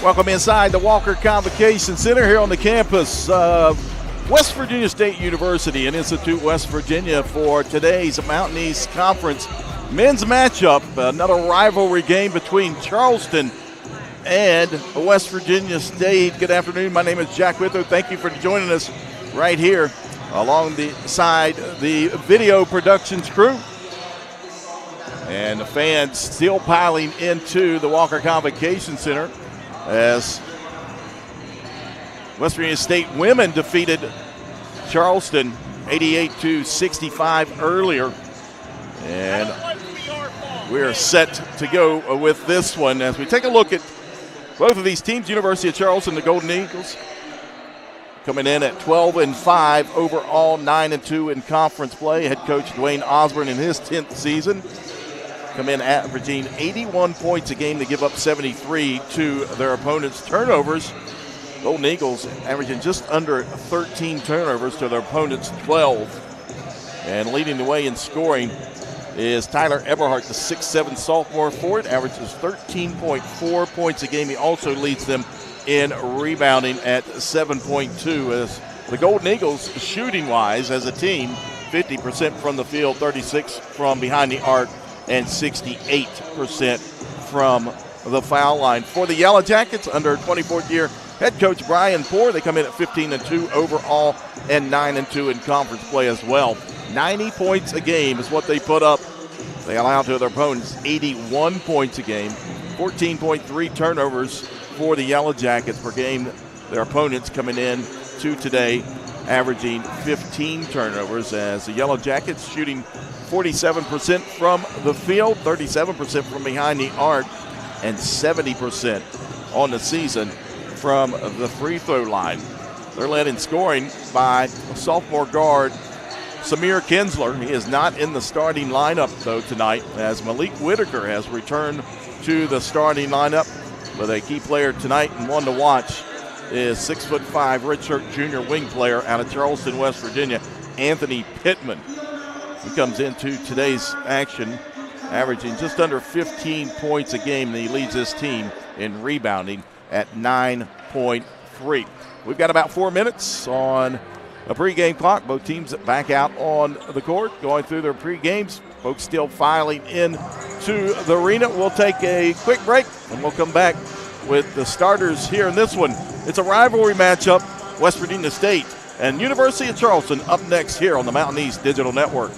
Welcome inside the Walker Convocation Center here on the campus of West Virginia State University in Institute, West Virginia for today's Mountain East Conference men's matchup. Another rivalry game between Charleston and West Virginia State. Good afternoon. My name is Jack Witho. Thank you for joining us right here alongside the video productions crew. And the fans still piling into the Walker Convocation Center as West Virginia State women defeated Charleston 88-65 earlier. And we're set to go with this one as we take a look at both of these teams. University of Charleston, the Golden Eagles, coming in at 12-5 overall, 9-2 in conference play. Head coach Dwayne Osborne in his 10th season come in averaging 81 points a game. They give up 73 to their opponents' turnovers. Golden Eagles averaging just under 13 turnovers to their opponents' 12. And leading the way in scoring is Tyler Eberhardt, the 6'7 sophomore forward, averages 13.4 points a game. He also leads them in rebounding at 7.2. As the Golden Eagles, shooting-wise as a team, 50% from the field, 36 from behind the arc, and 68% from the foul line. For the Yellow Jackets, under 24th year head coach Brian Poore, they come in at 15-2 overall and 9-2 in conference play as well. 90 points a game is what they put up. They allow to their opponents 81 points a game, 14.3 turnovers for the Yellow Jackets per game. Their opponents coming in to today averaging 15 turnovers, as the Yellow Jackets shooting 47% from the field, 37% from behind the arc, and 70% on the season from the free throw line. They're led in scoring by sophomore guard Samir Kinsler. He is not in the starting lineup, though, tonight, as Malik Whitaker has returned to the starting lineup. But a key player tonight and one to watch is 6'5" redshirt junior wing player out of Charleston, West Virginia, Anthony Pittman. He comes into today's action averaging just under 15 points a game, and he leads this team in rebounding at 9.3. We've got about 4 minutes on a pregame clock. Both teams back out on the court, going through their pregames. Folks still filing in to the arena. We'll take a quick break, and we'll come back with the starters here in this one. It's a rivalry matchup, West Virginia State and University of Charleston, up next here on the Mountain East Digital Network.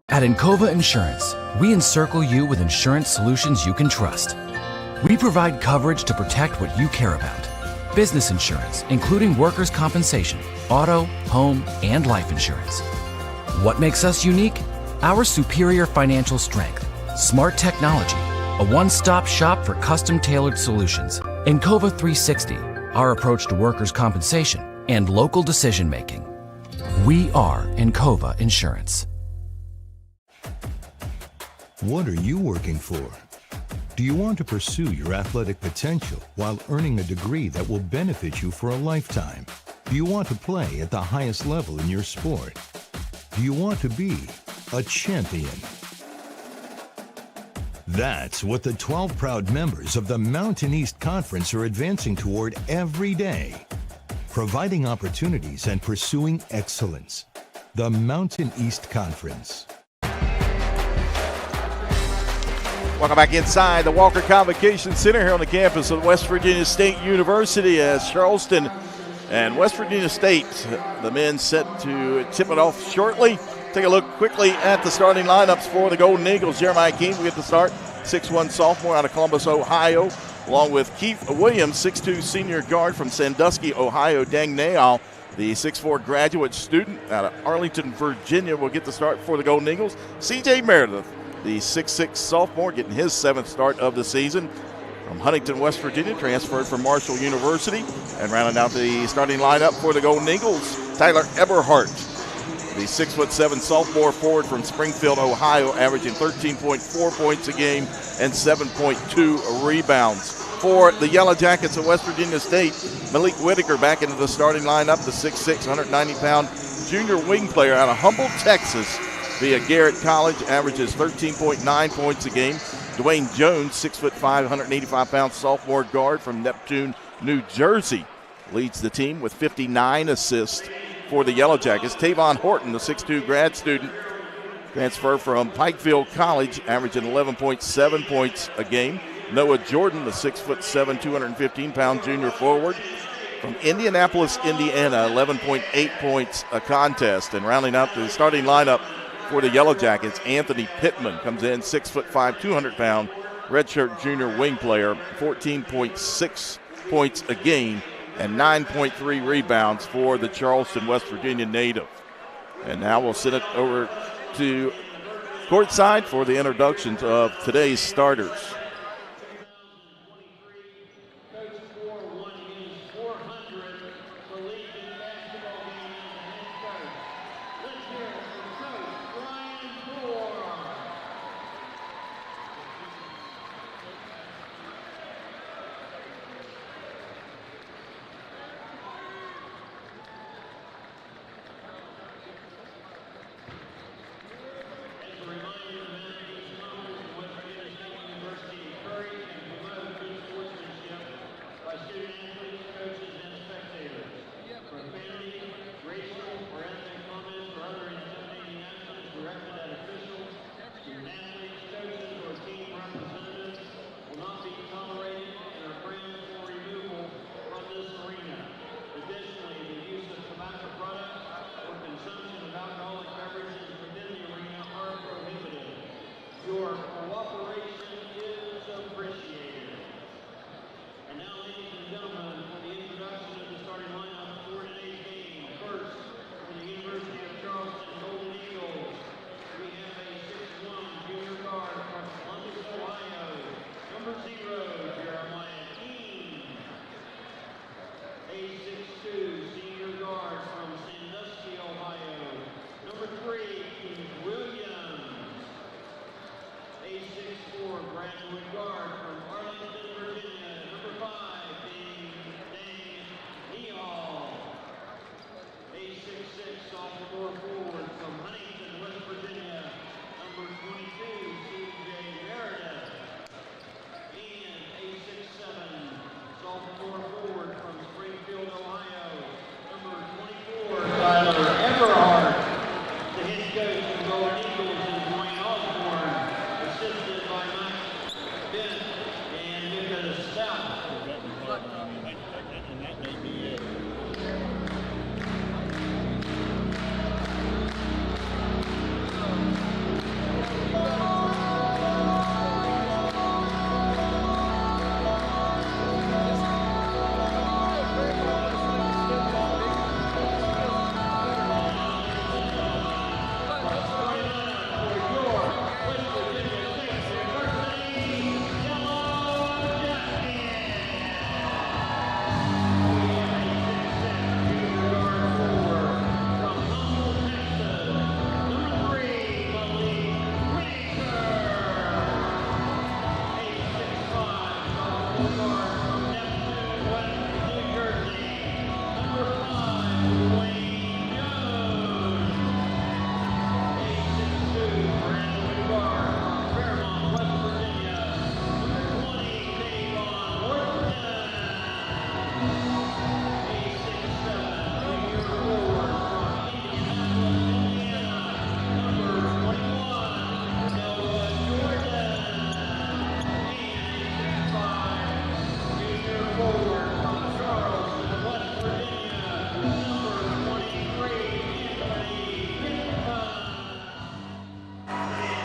At Encova Insurance, we encircle you with insurance solutions you can trust. We provide coverage to protect what you care about. Business insurance, including workers' compensation, auto, home, and life insurance. What makes us unique? Our superior financial strength, smart technology, a one-stop shop for custom-tailored solutions, Encova 360, our approach to workers' compensation, and local decision-making. We are Encova Insurance. What are you working for? Do you want to pursue your athletic potential while earning a degree that will benefit you for a lifetime? Do you want to play at the highest level in your sport? Do you want to be a champion? That's what the 12 proud members of the Mountain East Conference are advancing toward every day, providing opportunities and pursuing excellence. The Mountain East Conference. Welcome back inside the Walker Convocation Center here on the campus of West Virginia State University as Charleston and West Virginia State, the men set to tip it off shortly. Take a look quickly at the starting lineups for the Golden Eagles. Jeremiah King will get the start, 6'1 sophomore out of Columbus, Ohio, along with Keith Williams, 6'2 senior guard from Sandusky, Ohio. Dang Nayal, the 6'4 graduate student out of Arlington, Virginia, will get the start for the Golden Eagles. C.J. Meredith, the 6'6 sophomore, getting his 7th start of the season. From Huntington, West Virginia, transferred from Marshall University. And rounding out the starting lineup for the Golden Eagles, Tyler Eberhardt, the 6'7 sophomore forward from Springfield, Ohio, averaging 13.4 points a game and 7.2 rebounds. For the Yellow Jackets of West Virginia State, Malik Whitaker back into the starting lineup, the 6'6", 190-pound junior wing player out of Humboldt, Texas, via Garrett College, averages 13.9 points a game. Dwayne Jones, 6'5", 185-pound sophomore guard from Neptune, New Jersey, leads the team with 59 assists for the Yellow Jackets. Tavon Horton, the 6'2 grad student, transfer from Pikefield College, averaging 11.7 points a game. Noah Jordan, the 6'7", 215-pound junior forward from Indianapolis, Indiana, 11.8 points a contest. And rounding out the starting lineup for the Yellow Jackets, Anthony Pittman comes in, 6'5", 200-pound redshirt junior wing player, 14.6 points a game and 9.3 rebounds for the Charleston, West Virginia native. And now we'll send it over to courtside for the introductions of today's starters.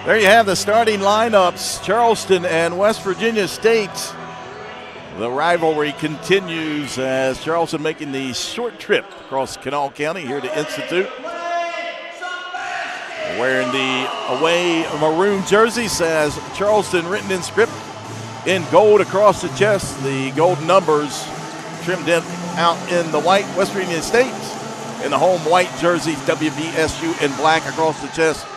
There you have the starting lineups, Charleston and West Virginia State. The rivalry continues as Charleston making the short trip across Kanawha County here to Institute. Wearing the away maroon jersey, says Charleston written in script in gold across the chest. The gold numbers trimmed out in the white. West Virginia State in the home white jerseys, WVSU in black across the chest.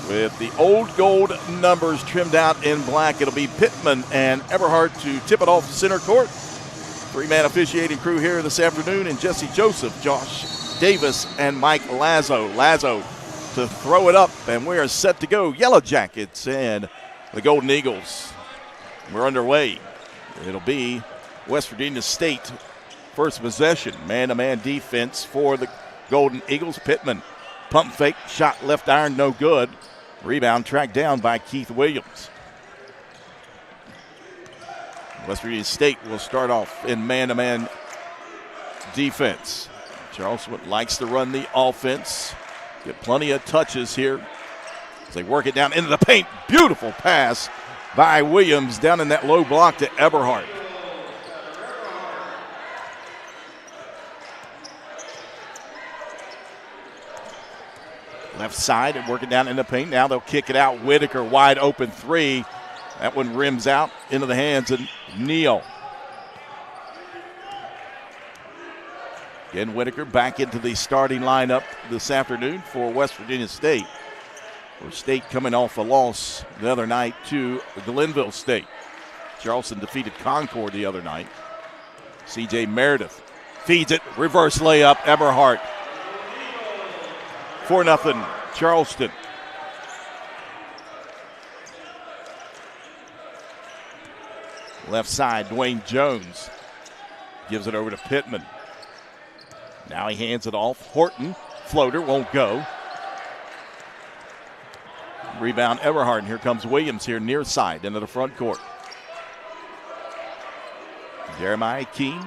With the old gold numbers trimmed out in black, it'll be Pittman and Eberhardt to tip it off center court. Three-man officiating crew here this afternoon, and Jesse Joseph, Josh Davis, and Mike Lazo. Lazo to throw it up, and we are set to go. Yellow Jackets and the Golden Eagles. We're underway. It'll be West Virginia State first possession. Man-to-man defense for the Golden Eagles. Pittman, pump fake, shot left iron, no good. Rebound tracked down by Keith Williams. West Virginia State will start off in man-to-man defense. Charleston likes to run the offense. Get plenty of touches here as they work it down into the paint. Beautiful pass by Williams down in that low block to Eberhardt. Left side and working down in the paint. Now they'll kick it out. Whitaker wide open three. That one rims out into the hands of Neal. Again, Whitaker back into the starting lineup this afternoon for West Virginia State. For State coming off a loss the other night to Glenville State. Charleston defeated Concord the other night. C.J. Meredith feeds it. Reverse layup. Eberhardt. 4-0 Charleston. Left side, Dwayne Jones gives it over to Pittman. Now he hands it off. Horton, floater, won't go. Rebound Eberhardt, and here comes Williams here near side into the front court. Jeremiah Keene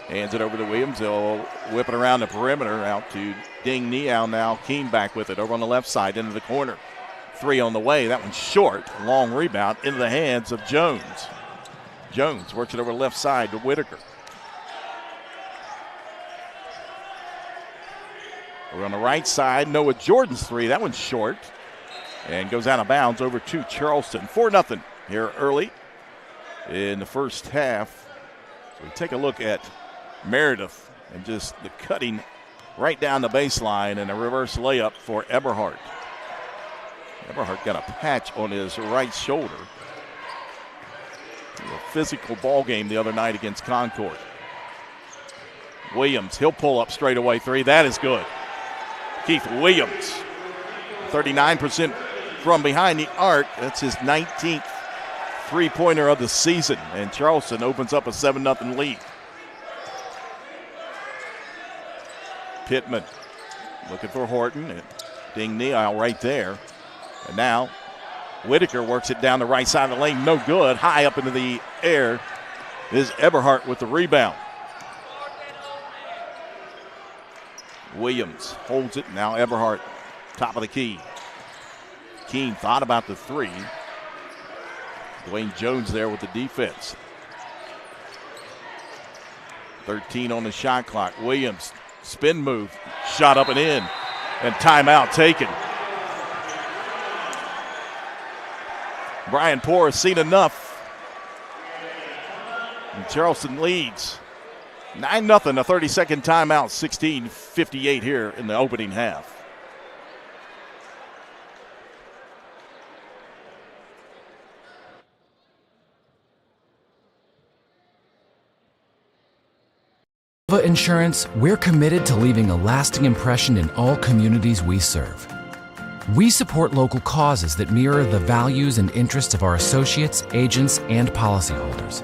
hands it over to Williams. They'll whip it around the perimeter out to Ding Niao. Now Keene back with it over on the left side into the corner. Three on the way. That one's short. Long rebound into the hands of Jones. Jones works it over the left side to Whitaker. Over on the right side, Noah Jordan's three. That one's short and goes out of bounds over to Charleston. 4-0 here early in the first half. So we take a look at Meredith and just the cutting right down the baseline and a reverse layup for Eberhardt. Eberhardt got a patch on his right shoulder. A physical ball game the other night against Concord. Williams, he'll pull up straight away three. That is good. Keith Williams, 39% from behind the arc. That's his 19th three-pointer of the season, and Charleston opens up a 7-0 lead. Pittman looking for Horton, and Ding Niao right there. And now Whitaker works it down the right side of the lane. No good. High up into the air is Eberhardt with the rebound. Williams holds it. Now Eberhardt, top of the key. Keene thought about the three. Dwayne Jones there with the defense. 13 on the shot clock. Williams, spin move, shot up and in, and timeout taken. Brian Poore has seen enough. And Charleston leads 9-0, a 30-second timeout, 16:58 here in the opening half. Insurance, we're committed to leaving a lasting impression in all communities we serve. We support local causes that mirror the values and interests of our associates, agents, and policyholders.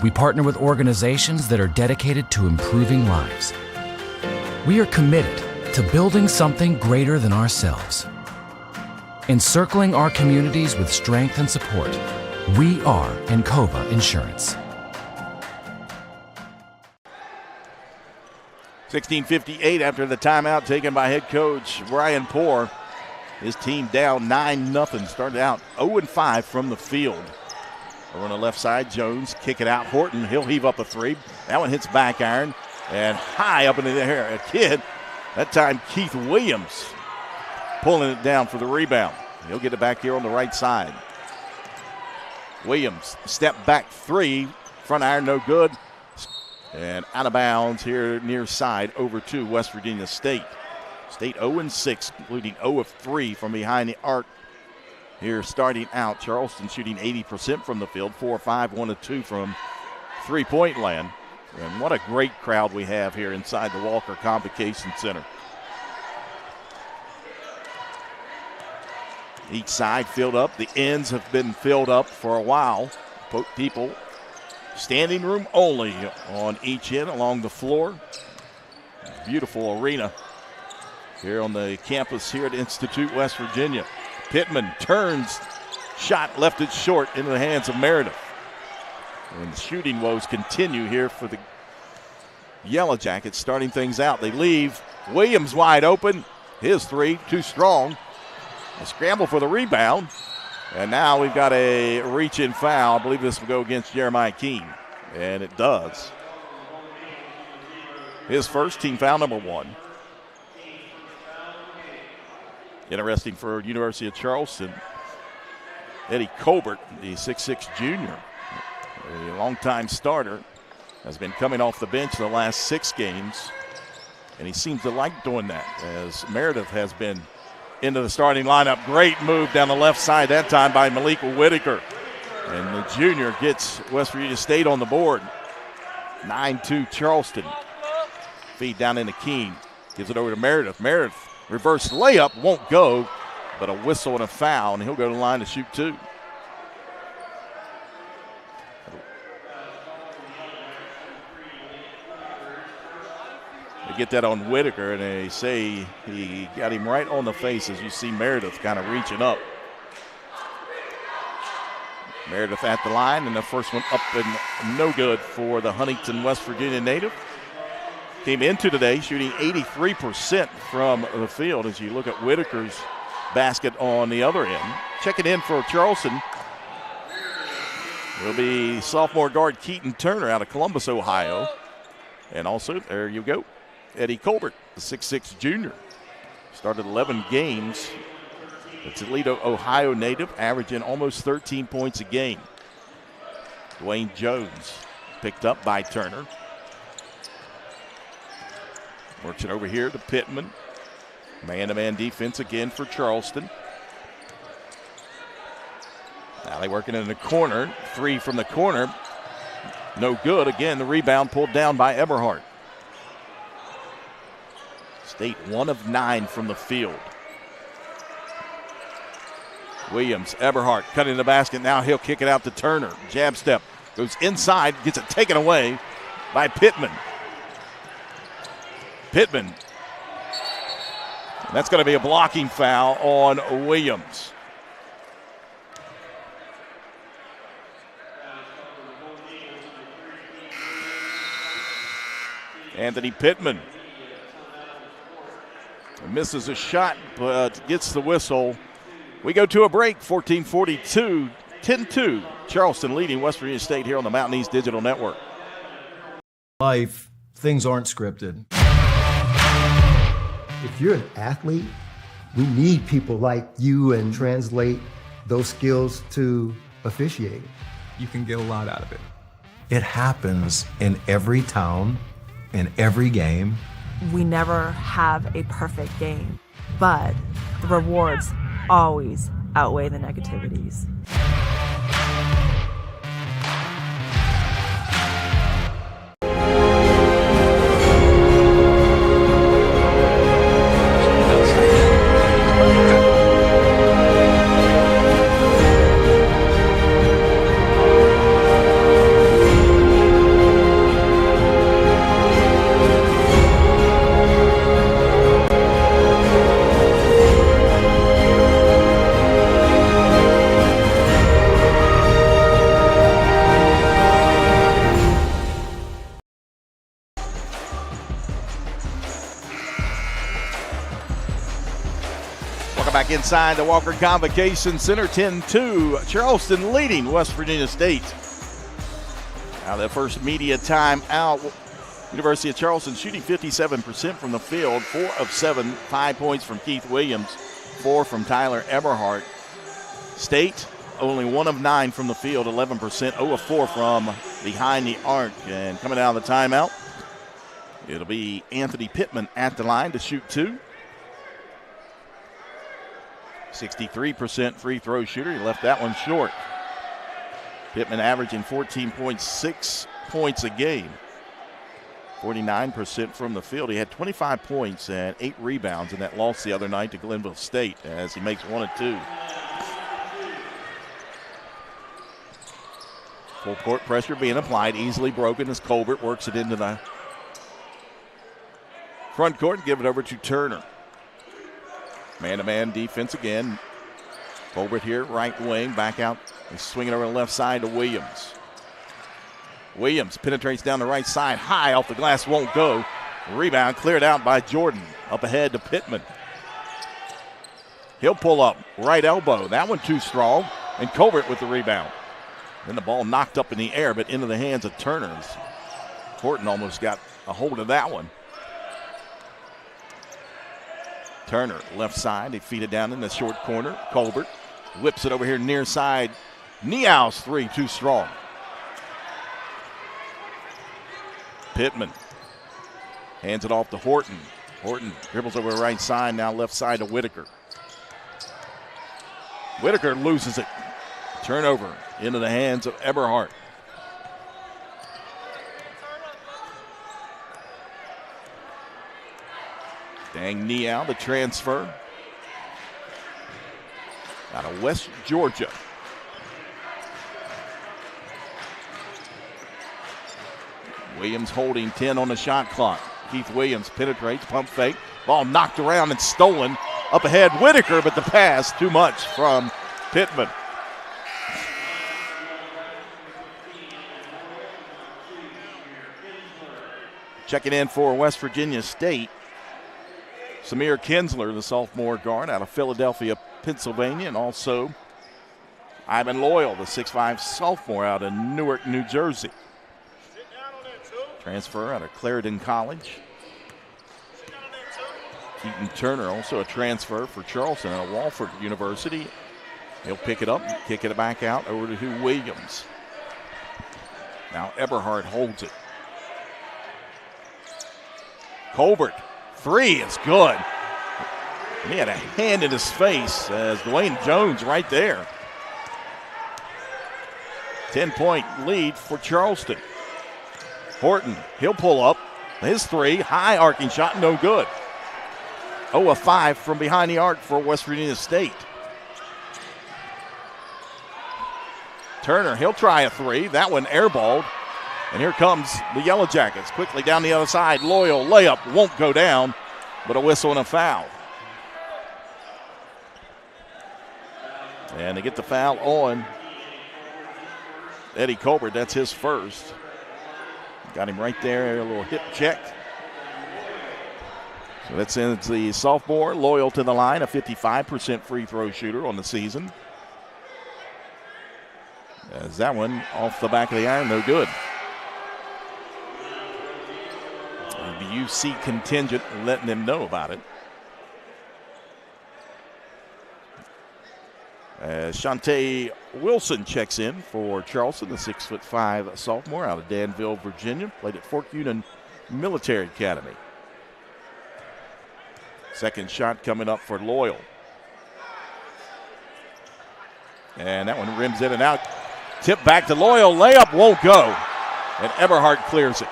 We partner with organizations that are dedicated to improving lives. We are committed to building something greater than ourselves. Encircling our communities with strength and support, we are Encova Insurance. 16:58 after the timeout taken by head coach Brian Poore. His team down 9-0. Started out 0-5 from the field. Over on the left side, Jones kick it out. Horton, he'll heave up a three. That one hits back iron and high up into the air. A kid, that time Keith Williams pulling it down for the rebound. He'll get it back here on the right side. Williams, step back three. Front iron, no good. And out of bounds here near side over to West Virginia State. State 0-6, including 0 of 3 from behind the arc. Here starting out, Charleston shooting 80% from the field, 4 of 5, 1 of 2 from three-point land. And what a great crowd we have here inside the Walker Convocation Center. Each side filled up. The ends have been filled up for a while. People standing room only on each end along the floor. Beautiful arena here on the campus here at Institute, West Virginia. Pittman turns, shot left it short into the hands of Meredith. And the shooting woes continue here for the Yellow Jackets starting things out. They leave. Williams wide open. His three, too strong. A scramble for the rebound. And now we've got a reach-in foul. I believe this will go against Jeremiah Keene. And it does. His first, team foul number 1. Interesting for University of Charleston. Eddie Colbert, the 6'6 junior, a longtime starter, has been coming off the bench the last 6 games. And he seems to like doing that as Meredith has been into the starting lineup. Great move down the left side that time by Malik Whitaker. And the junior gets West Virginia State on the board. 9-2 Charleston. Feed down into Keene. Gives it over to Meredith. Meredith, reverse layup, won't go, but a whistle and a foul, and he'll go to the line to shoot 2. They get that on Whitaker, and they say he got him right on the face as you see Meredith kind of reaching up. Meredith at the line, and the first one up and no good for the Huntington, West Virginia native. Came into today shooting 83% from the field as you look at Whitaker's basket on the other end. Checking in for Charleston will be sophomore guard Keaton Turner out of Columbus, Ohio. And also, there you go, Eddie Colbert, the 6'6 junior. Started 11 games. The Toledo, Ohio native, averaging almost 13 points a game. Dwayne Jones picked up by Turner. Works it over here to Pittman. Man-to-man defense again for Charleston. Now they working in the corner. 3 from the corner. No good. Again, the rebound pulled down by Eberhardt. State 1 of 9 from the field. Williams, Eberhardt cutting the basket. Now he'll kick it out to Turner. Jab step. Goes inside. Gets it taken away by Pittman. Pittman. And that's going to be a blocking foul on Williams. Anthony Pittman misses a shot, but gets the whistle. We go to a break, 14:42, 10-2. Charleston leading West Virginia State here on the Mountain East Digital Network. Life, things aren't scripted. If you're an athlete, we need people like you and translate those skills to officiating. You can get a lot out of it. It happens in every town, in every game. We never have a perfect game, but the rewards always outweigh the negativities. Back inside the Walker Convocation Center, 10-2. Charleston leading West Virginia State. Now that first media time out. University of Charleston shooting 57% from the field, 4 of 7, 5 points from Keith Williams, 4 from Tyler Eberhardt. State only 1 of 9 from the field, 11%, 0 of 4 from behind the arc. And coming out of the timeout, it'll be Anthony Pittman at the line to shoot 2. 63% free throw shooter. He left that one short. Pittman averaging 14.6 points a game. 49% from the field. He had 25 points and 8 rebounds in that loss the other night to Glenville State as he makes 1 of 2. Full court pressure being applied, easily broken as Colbert works it into the front court and give it over to Turner. Man-to-man defense again. Colbert here, right wing, back out. He's swinging over the left side to Williams. Williams penetrates down the right side, high off the glass, won't go. Rebound cleared out by Jordan. Up ahead to Pittman. He'll pull up, right elbow. That one too strong, and Colbert with the rebound. Then the ball knocked up in the air, but into the hands of Turner. Horton almost got a hold of that one. Turner, left side, they feed it down in the short corner. Colbert whips it over here near side. Neau's 3, too strong. Pittman hands it off to Horton. Horton dribbles over the right side, now left side to Whitaker. Whitaker loses it. Turnover into the hands of Eberhardt. Dang Neau, the transfer out of West Georgia. Williams holding 10 on the shot clock. Keith Williams penetrates, pump fake. Ball knocked around and stolen. Up ahead, Whitaker, but the pass too much from Pittman. Checking in for West Virginia State, Samir Kinsler, the sophomore guard out of Philadelphia, Pennsylvania, and also Ivan Loyal, the 6'5 sophomore out of Newark, New Jersey. Transfer out of Clarendon College. Keaton Turner, also a transfer for Charleston out of Wofford University. He'll pick it up, kick it back out over to Williams. Now Eberhardt holds it. Colbert, 3 is good. He had a hand in his face as Dwayne Jones right there. 10-point lead for Charleston. Horton, he'll pull up. His 3, high arcing shot, no good. 0 of 5 from behind the arc for West Virginia State. Turner, he'll try a 3. That one airballed. And here comes the Yellow Jackets. Quickly down the other side. Loyal layup won't go down, but a whistle and a foul. And they get the foul on Eddie Colbert. That's his first. Got him right there, a little hip check. So that sends the sophomore Loyal to the line, a 55% free throw shooter on the season. As that one off the back of the iron, no good. The UC contingent letting them know about it. Shantae Wilson checks in for Charleston, the 6'5" sophomore out of Danville, Virginia. Played at Fort Union Military Academy. Second shot coming up for Loyal. And that one rims in and out. Tip back to Loyal. Layup won't go. And Eberhardt clears it.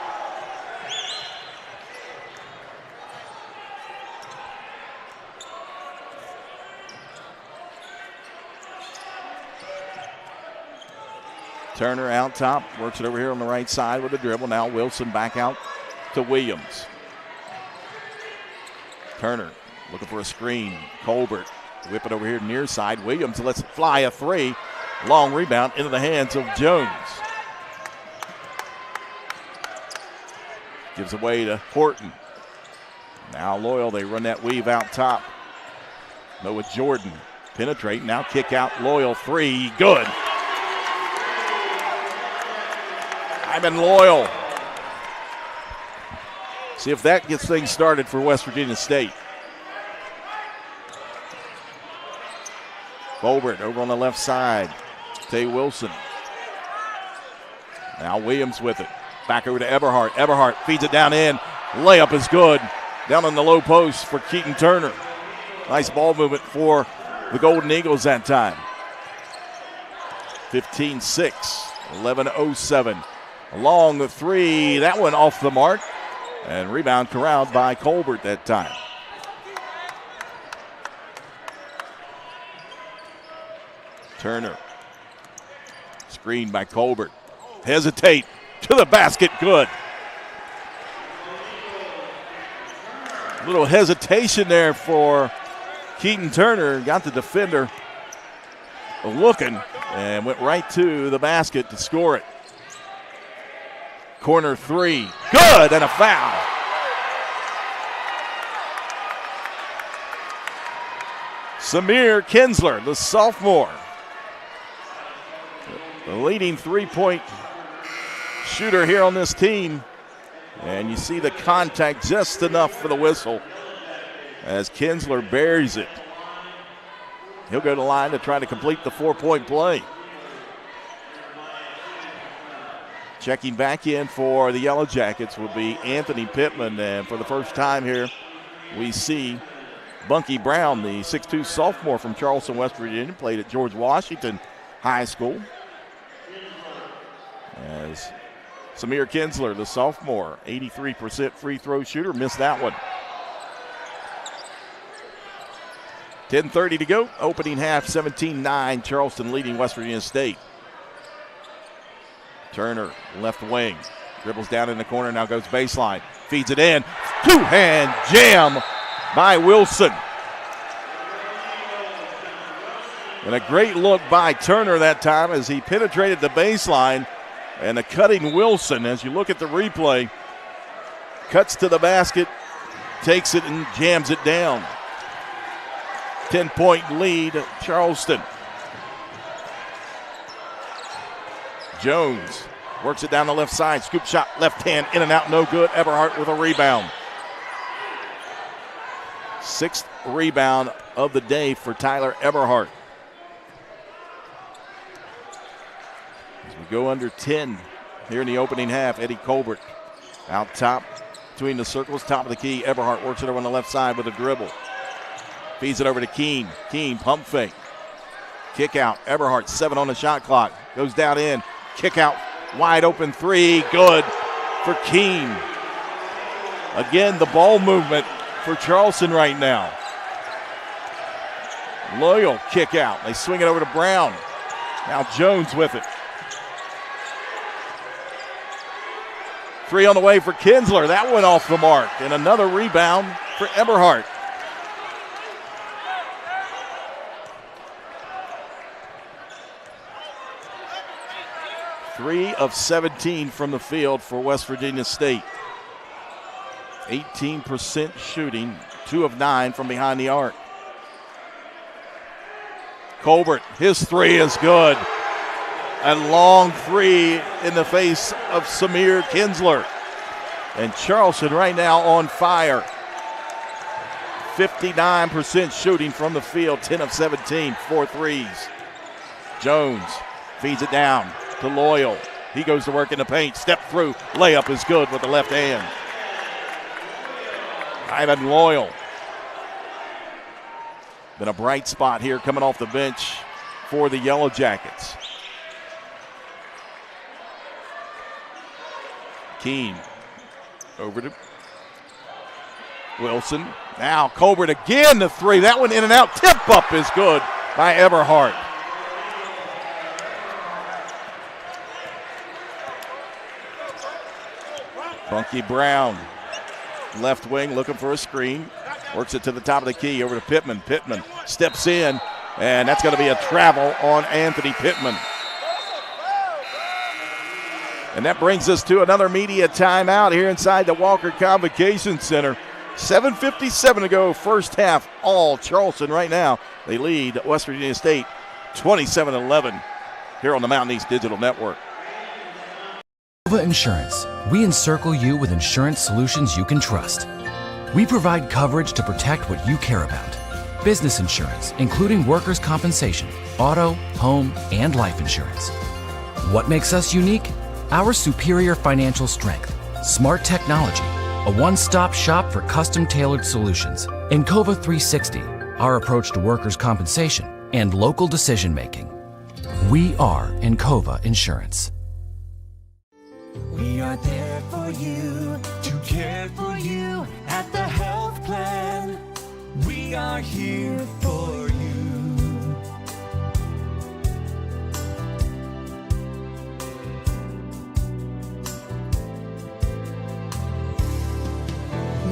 Turner out top, works it over here on the right side with a dribble. Now Wilson back out to Williams. Turner looking for a screen. Colbert whip it over here near side. Williams lets it fly a 3. Long rebound into the hands of Jones. Gives away to Horton. Now Loyal, they run that weave out top. Noah Jordan penetrate, now kick out, Loyal three, good. Ivan Loyal. See if that gets things started for West Virginia State. Colbert over on the left side. Tay Wilson. Now Williams with it. Back over to Eberhardt. Eberhardt feeds it down in. Layup is good. Down on the low post for Keaton Turner. Nice ball movement for the Golden Eagles that time. 15-6, 11:07. Along the three, that one off the mark. And rebound corralled by Colbert that time. Turner. Screen by Colbert. Hesitate to the basket, good. Little hesitation there for Keaton Turner. Got the defender looking and went right to the basket to score it. Corner three, good, and a foul. Samir Kinsler, the sophomore, the leading three-point shooter here on this team. And you see the contact just enough for the whistle as Kinsler buries it. He'll go to the line to try to complete the 4-point play. Checking back in for the Yellow Jackets will be Anthony Pittman. And for the first time here, we see Bunky Brown, the 6'2 sophomore from Charleston, West Virginia, played at George Washington High School. As Samir Kinsler, the sophomore, 83% free throw shooter, missed that one. 10:30 to go. Opening half, 17-9. Charleston leading West Virginia State. Turner, left wing. Dribbles down in the corner, now goes baseline. Feeds it in. Two-hand jam by Wilson. And a great look by Turner that time as he penetrated the baseline. And a cutting Wilson, as you look at the replay, cuts to the basket, takes it and jams it down. 10-point lead, Charleston. Jones works it down the left side, scoop shot, left hand, in and out, no good. Eberhardt with a rebound. 6th rebound of the day for Tyler Eberhardt. We go under 10 here in the opening half. Eddie Colbert out top between the circles, top of the key. Eberhardt works it over on the left side with a dribble. Feeds it over to Keene. Keene, pump fake. Kick out. Eberhardt, 7 on the shot clock. Goes down in. Kick out. Wide open three. Good for Keene. Again, the ball movement for Charleston right now. Loyal kick out. They swing it over to Brown. Now Jones with it. Three on the way for Kinsler. That went off the mark. And another rebound for Eberhardt. Three of 17 from the field for West Virginia State. 18% shooting, 2 of 9 from behind the arc. Colbert, his three is good. A long three in the face of Samir Kinsler. And Charleston right now on fire. 59% shooting from the field, 10 of 17, 4 threes. Jones feeds it down to Loyal. He goes to work in the paint, step through, layup is good with the left hand. Ivan Loyal. Been a bright spot here coming off the bench for the Yellow Jackets. Keene over to Wilson. Now Colbert again, the three. That one in and out. Tip up is good by Eberhardt. Bunky Brown, left wing, looking for a screen. Works it to the top of the key, over to Pittman. Pittman steps in, and that's going to be a travel on Anthony Pittman. And that brings us to another media timeout here inside the Walker Convocation Center. 7:57 to go, first half, all Charleston right now. They lead West Virginia State 27-11 here on the Mountain East Digital Network. Nova Insurance. We encircle you with insurance solutions you can trust. We provide coverage to protect what you care about. Business insurance, including workers' compensation, auto, home, and life insurance. What makes us unique? Our superior financial strength, smart technology, a one-stop shop for custom-tailored solutions, Encova 360, our approach to workers' compensation, and local decision-making. We are Encova Insurance. We are there for you, to care for you at the health plan. We are here for you.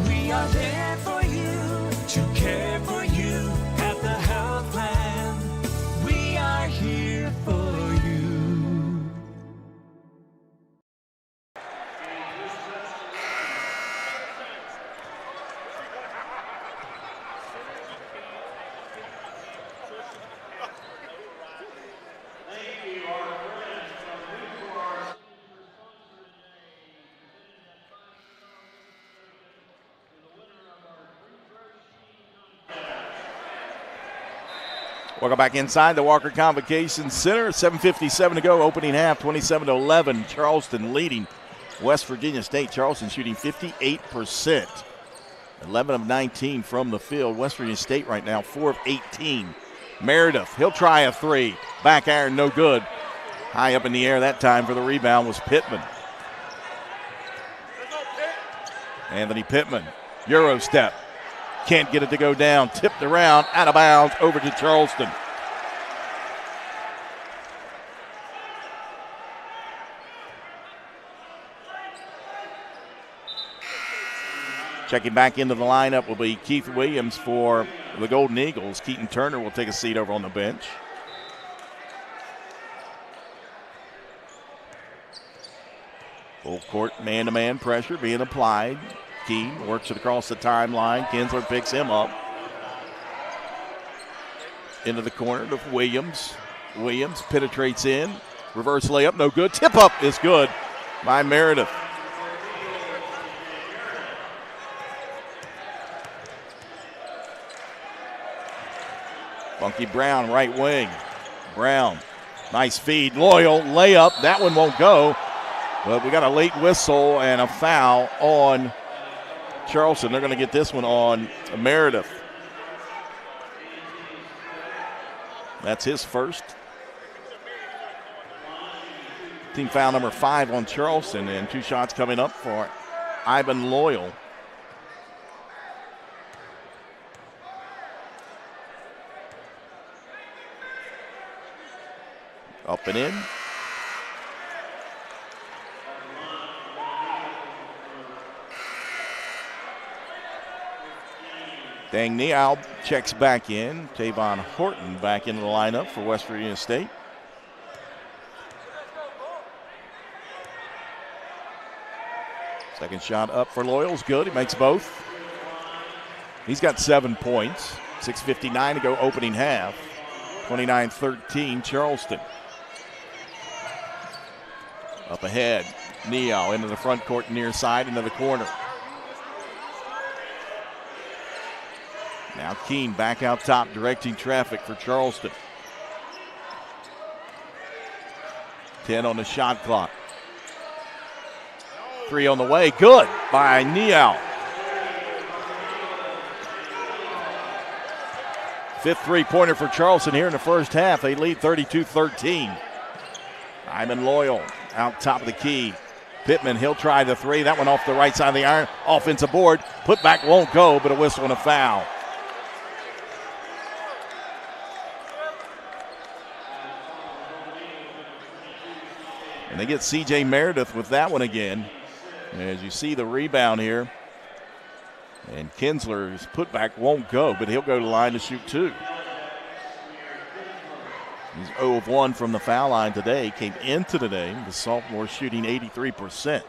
We are there for you, to care for you at the health plan. We are here for you. Welcome back inside the Walker Convocation Center. 7:57 to go, opening half, 27-11. Charleston leading West Virginia State. Charleston shooting 58%. 11 of 19 from the field. West Virginia State right now, 4 of 18. Meredith, he'll try a three. Back iron, no good. High up in the air that time for the rebound was Pittman. Anthony Pittman, Euro step. Can't get it to go down. Tipped around, out of bounds, over to Charleston. Checking back into the lineup will be Keith Williams for the Golden Eagles. Keaton Turner will take a seat over on the bench. Full court man-to-man pressure being applied. Keene works it across the timeline. Kinsler picks him up. Into the corner to Williams. Williams penetrates in. Reverse layup, no good. Tip up is good by Meredith. Funky Brown, right wing. Brown, nice feed. Loyal layup. That one won't go. But we got a late whistle and a foul on Charleston. They're going to get this one on Meredith. That's his first. Team foul number 5 on Charleston, and 2 shots coming up for Ivan Loyal. Up and in. Dang Nial checks back in. Tavon Horton back into the lineup for West Virginia State. Second shot up for Loyal's good. He makes both. He's got 7 points. 6:59 to go opening half. 29-13 Charleston. Up ahead. Nial into the front court near side, into the corner. Now Keene back out top, directing traffic for Charleston. 10 on the shot clock. 3 on the way. Good by Nial. 5th three-pointer for Charleston here in the first half. They lead 32-13. Ivan Loyal out top of the key. Pittman, he'll try the 3. That one off the right side of the iron. Offensive board. Put back won't go, but a whistle and a foul. And they get C.J. Meredith with that one again. As you see the rebound here. And Kinsler's putback won't go, but he'll go to the line to shoot 2. He's 0 of 1 from the foul line today. Came into today, the sophomore shooting 83%.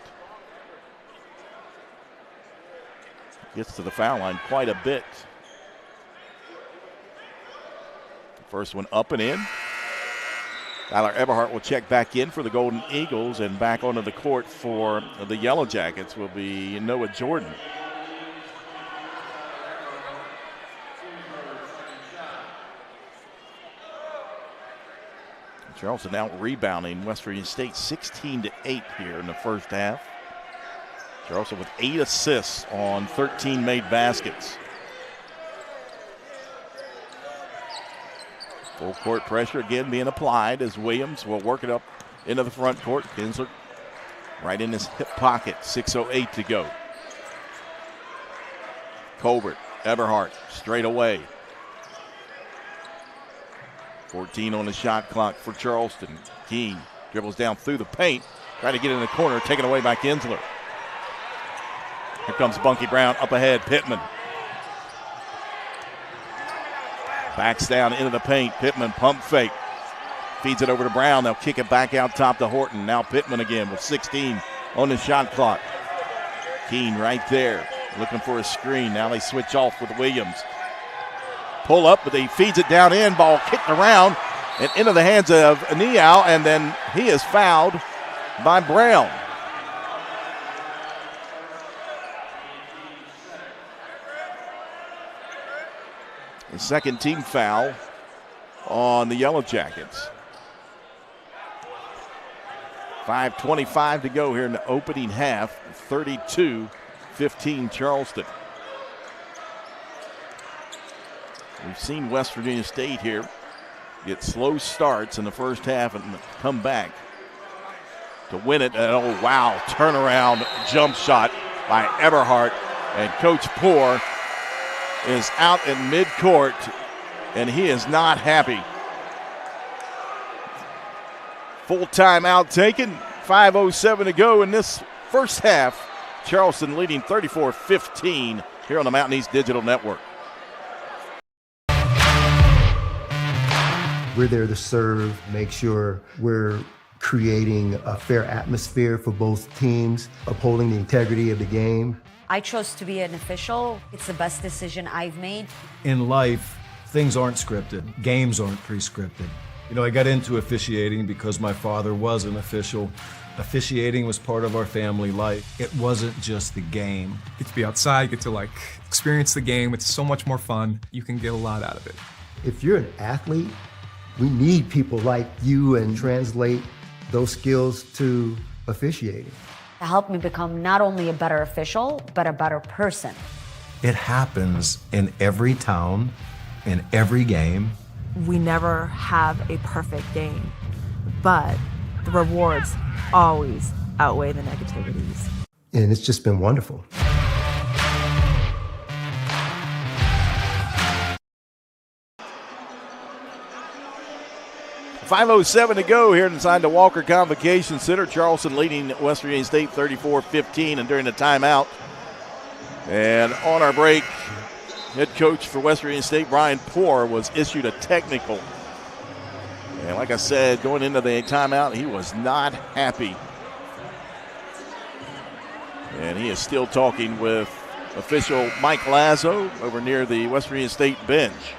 Gets to the foul line quite a bit. First one up and in. Tyler Eberhardt will check back in for the Golden Eagles, and back onto the court for the Yellow Jackets will be Noah Jordan. Charleston out rebounding West Virginia State 16-8 here in the first half. Charleston with 8 assists on 13 made baskets. Full court pressure again being applied as Williams will work it up into the front court. Kinsler right in his hip pocket. 6:08 to go. Colbert, Eberhardt straight away. 14 on the shot clock for Charleston. Keene dribbles down through the paint, trying to get in the corner, taken away by Kinsler. Here comes Bunky Brown up ahead. Pittman backs down into the paint. Pittman pump fake. Feeds it over to Brown. They'll kick it back out top to Horton. Now Pittman again with 16 on the shot clock. Keene right there looking for a screen. Now they switch off with Williams. Pull up, but he feeds it down in. Ball kicked around and into the hands of Nial, and then he is fouled by Brown. The second team foul on the Yellow Jackets. 5:25 to go here in the opening half. 32-15 Charleston. We've seen West Virginia State here get slow starts in the first half and come back to win it. And oh, wow, turnaround jump shot by Eberhardt. And Coach Poore is out in midcourt, and he is not happy. Full timeout taken. 5:07 to go in this first half. Charleston leading 34-15 here on the Mountain East Digital Network. We're there to serve, make sure we're creating a fair atmosphere for both teams, upholding the integrity of the game. I chose to be an official. It's the best decision I've made. In life, things aren't scripted. Games aren't pre-scripted. You know, I got into officiating because my father was an official. Officiating was part of our family life. It wasn't just the game. Get to be outside, get to experience the game. It's so much more fun. You can get a lot out of it. If you're an athlete, we need people like you and translate those skills to officiating. To help me become not only a better official, but a better person. It happens in every town, in every game. We never have a perfect game, but the rewards always outweigh the negativities. And it's just been wonderful. .507 to go here inside the Walker Convocation Center. Charleston leading West Virginia State 34-15, and during the timeout. And on our break, head coach for West Virginia State, Brian Poore, was issued a technical. And like I said, going into the timeout, he was not happy. And he is still talking with official Mike Lazo over near the West Virginia State bench.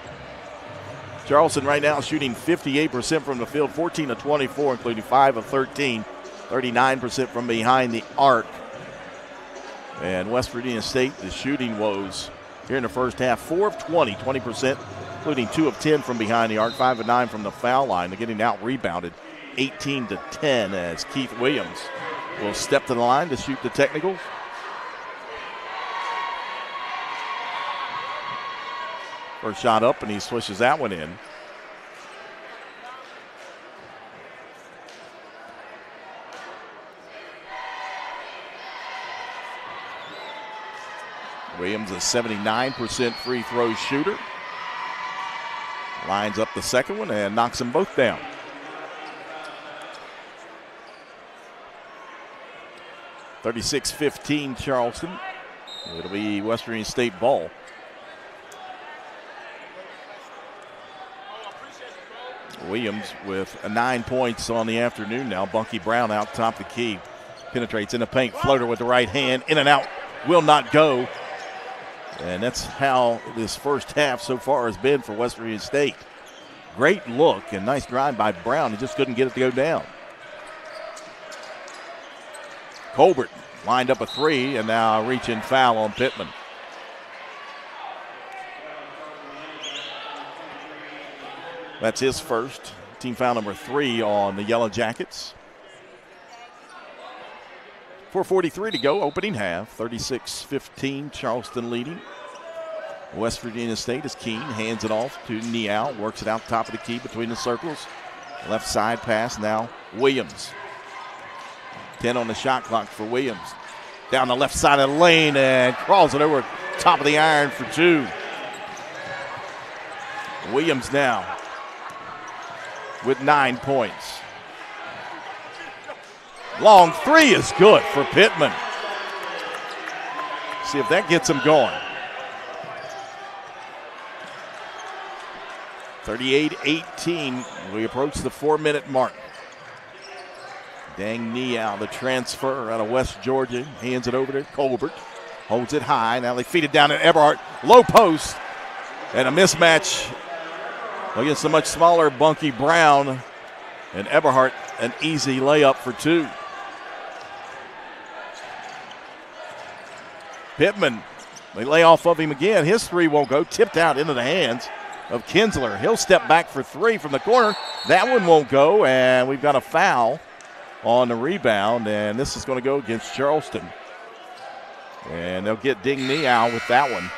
Charleston right now shooting 58% from the field, 14 of 24, including 5 of 13, 39% from behind the arc. And West Virginia State, the shooting woes here in the first half, 4 of 20, 20%, including 2 of 10 from behind the arc, 5 of 9 from the foul line. They're getting out rebounded 18-10 as Keith Williams will step to the line to shoot the technical. First shot up, and he swishes that one in. Williams, a 79% free throw shooter. Lines up the second one and knocks them both down. (36-15) Charleston. It'll be West Virginia State ball. Williams with 9 points on the afternoon now. Bunky Brown out top the key. Penetrates in the paint. Floater with the right hand. In and out. Will not go. And that's how this first half so far has been for West Virginia State. Great look and nice drive by Brown. He just couldn't get it to go down. Colbert lined up a three and now reaching foul on Pittman. That's his first. Team foul number 3 on the Yellow Jackets. 4:43 to go, opening half. 36-15, Charleston leading. West Virginia State is Keene, hands it off to Nial, works it out top of the key between the circles. Left side pass now, Williams. 10 on the shot clock for Williams. Down the left side of the lane and crawls it over top of the iron for 2. Williams now with 9 points. Long three is good for Pittman. See if that gets him going. 38-18. We approach the 4-minute mark. Dang Nial, the transfer out of West Georgia, hands it over to Colbert. Holds it high. Now they feed it down to Eberhardt. Low post. And a mismatch against the much smaller Bunky Brown. And Eberhardt, an easy layup for 2. Pittman, they lay off of him again. His three won't go. Tipped out into the hands of Kinsler. He'll step back for 3 from the corner. That one won't go, and we've got a foul on the rebound, and this is going to go against Charleston. And they'll get Ding Nial with that one.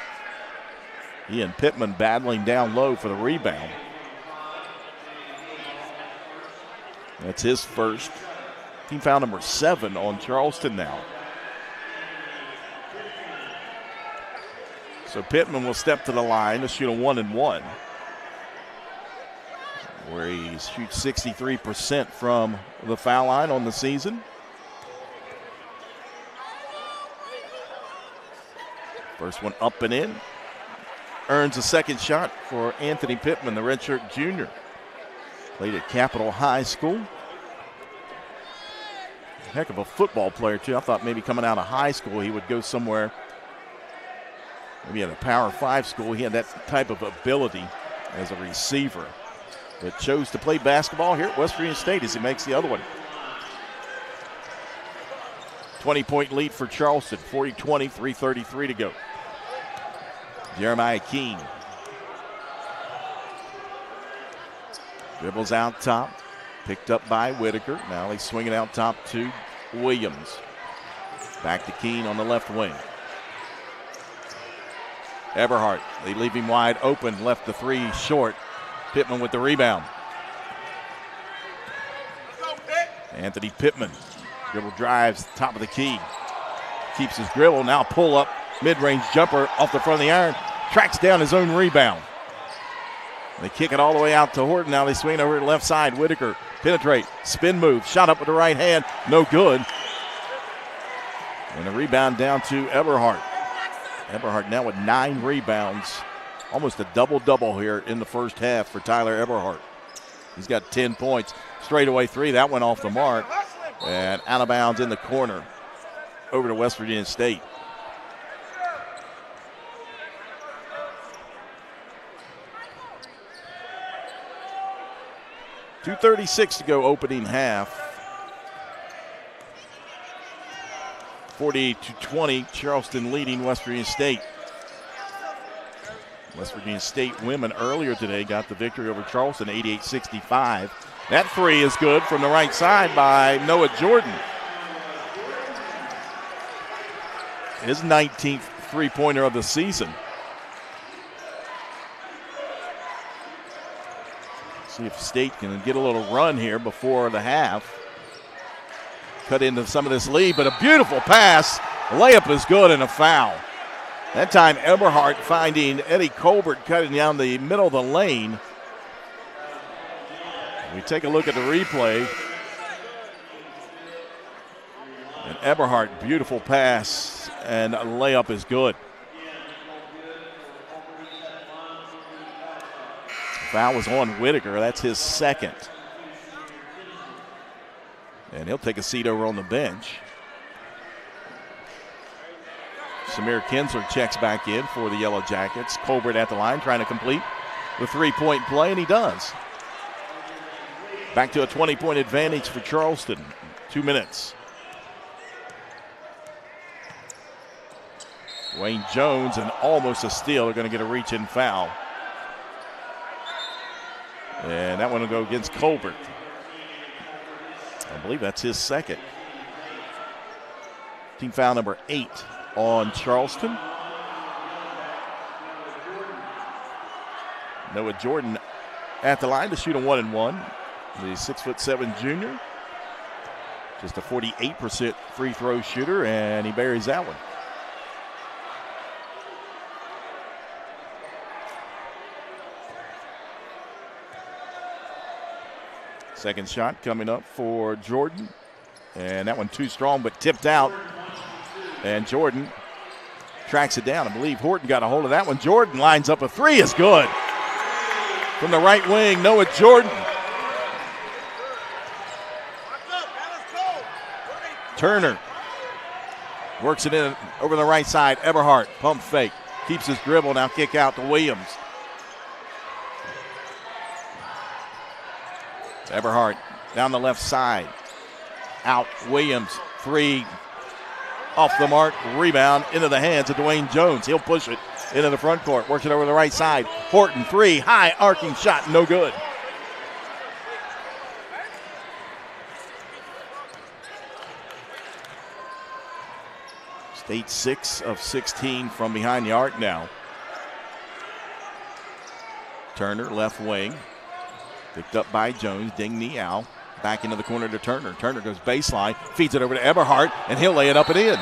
He and Pittman battling down low for the rebound. That's his first. Team foul number 7 on Charleston now. So Pittman will step to the line to shoot a 1-and-1, where he shoots 63% from the foul line on the season. First one up and in. Earns a second shot for Anthony Pittman, the redshirt junior. Played at Capitol High School. Heck of a football player, too. I thought maybe coming out of high school he would go somewhere, maybe at a Power 5 school. He had that type of ability as a receiver, but chose to play basketball here at West Virginia State as he makes the other one. 20-point lead for Charleston, 40-20, 3:33 to go. Jeremiah Keene dribbles out top, picked up by Whitaker. Now he's swinging out top to Williams. Back to Keene on the left wing. Eberhardt, they leave him wide open, left the 3 short. Pittman with the rebound. Anthony Pittman, dribble drives, top of the key. Keeps his dribble, now pull up, mid-range jumper off the front of the iron. Tracks down his own rebound. They kick it all the way out to Horton. Now they swing over to the left side. Whitaker, penetrate, spin move, shot up with the right hand, no good. And a rebound down to Eberhardt. Eberhardt now with 9 rebounds. Almost a double-double here in the first half for Tyler Eberhardt. He's got 10 points. Straightaway 3, that went off the mark. And out of bounds in the corner over to West Virginia State. .236 to go opening half. 48-20, Charleston leading West Virginia State. West Virginia State women earlier today got the victory over Charleston, 88-65. That 3 is good from the right side by Noah Jordan. His 19th three-pointer of the season. See if State can get a little run here before the half. Cut into some of this lead, but a beautiful pass. Layup is good and a foul. That time Eberhardt finding Eddie Colbert cutting down the middle of the lane. We take a look at the replay. And Eberhardt, beautiful pass, and a layup is good. Foul was on Whitaker. That's his second. And he'll take a seat over on the bench. Samir Kinsler checks back in for the Yellow Jackets. Colbert at the line trying to complete the three-point play, and he does. Back to a 20-point advantage for Charleston. 2 minutes. Wayne Jones and almost a steal. They're going to get a reach-in foul. And that one will go against Colbert. I believe that's his second. Team foul number 8 on Charleston. Noah Jordan at the line to shoot a 1-and-1. The 6'7" junior. Just a 48% free throw shooter, and he buries that one. Second shot coming up for Jordan. And that one too strong, but tipped out. And Jordan tracks it down. I believe Horton got a hold of that one. Jordan lines up a three. Is good. From the right wing, Noah Jordan. Turner works it in over the right side. Eberhardt, pump fake. Keeps his dribble. Now kick out to Williams. Eberhardt down the left side. Out, Williams, three, off the mark, rebound into the hands of Dwayne Jones. He'll push it into the front court, works it over the right side. Horton, three, high arcing shot, no good. State 6 of 16 from behind the arc now. Turner, left wing. Picked up by Jones, ding knee out. Back into the corner to Turner. Turner goes baseline, feeds it over to Eberhardt, and he'll lay it up and in.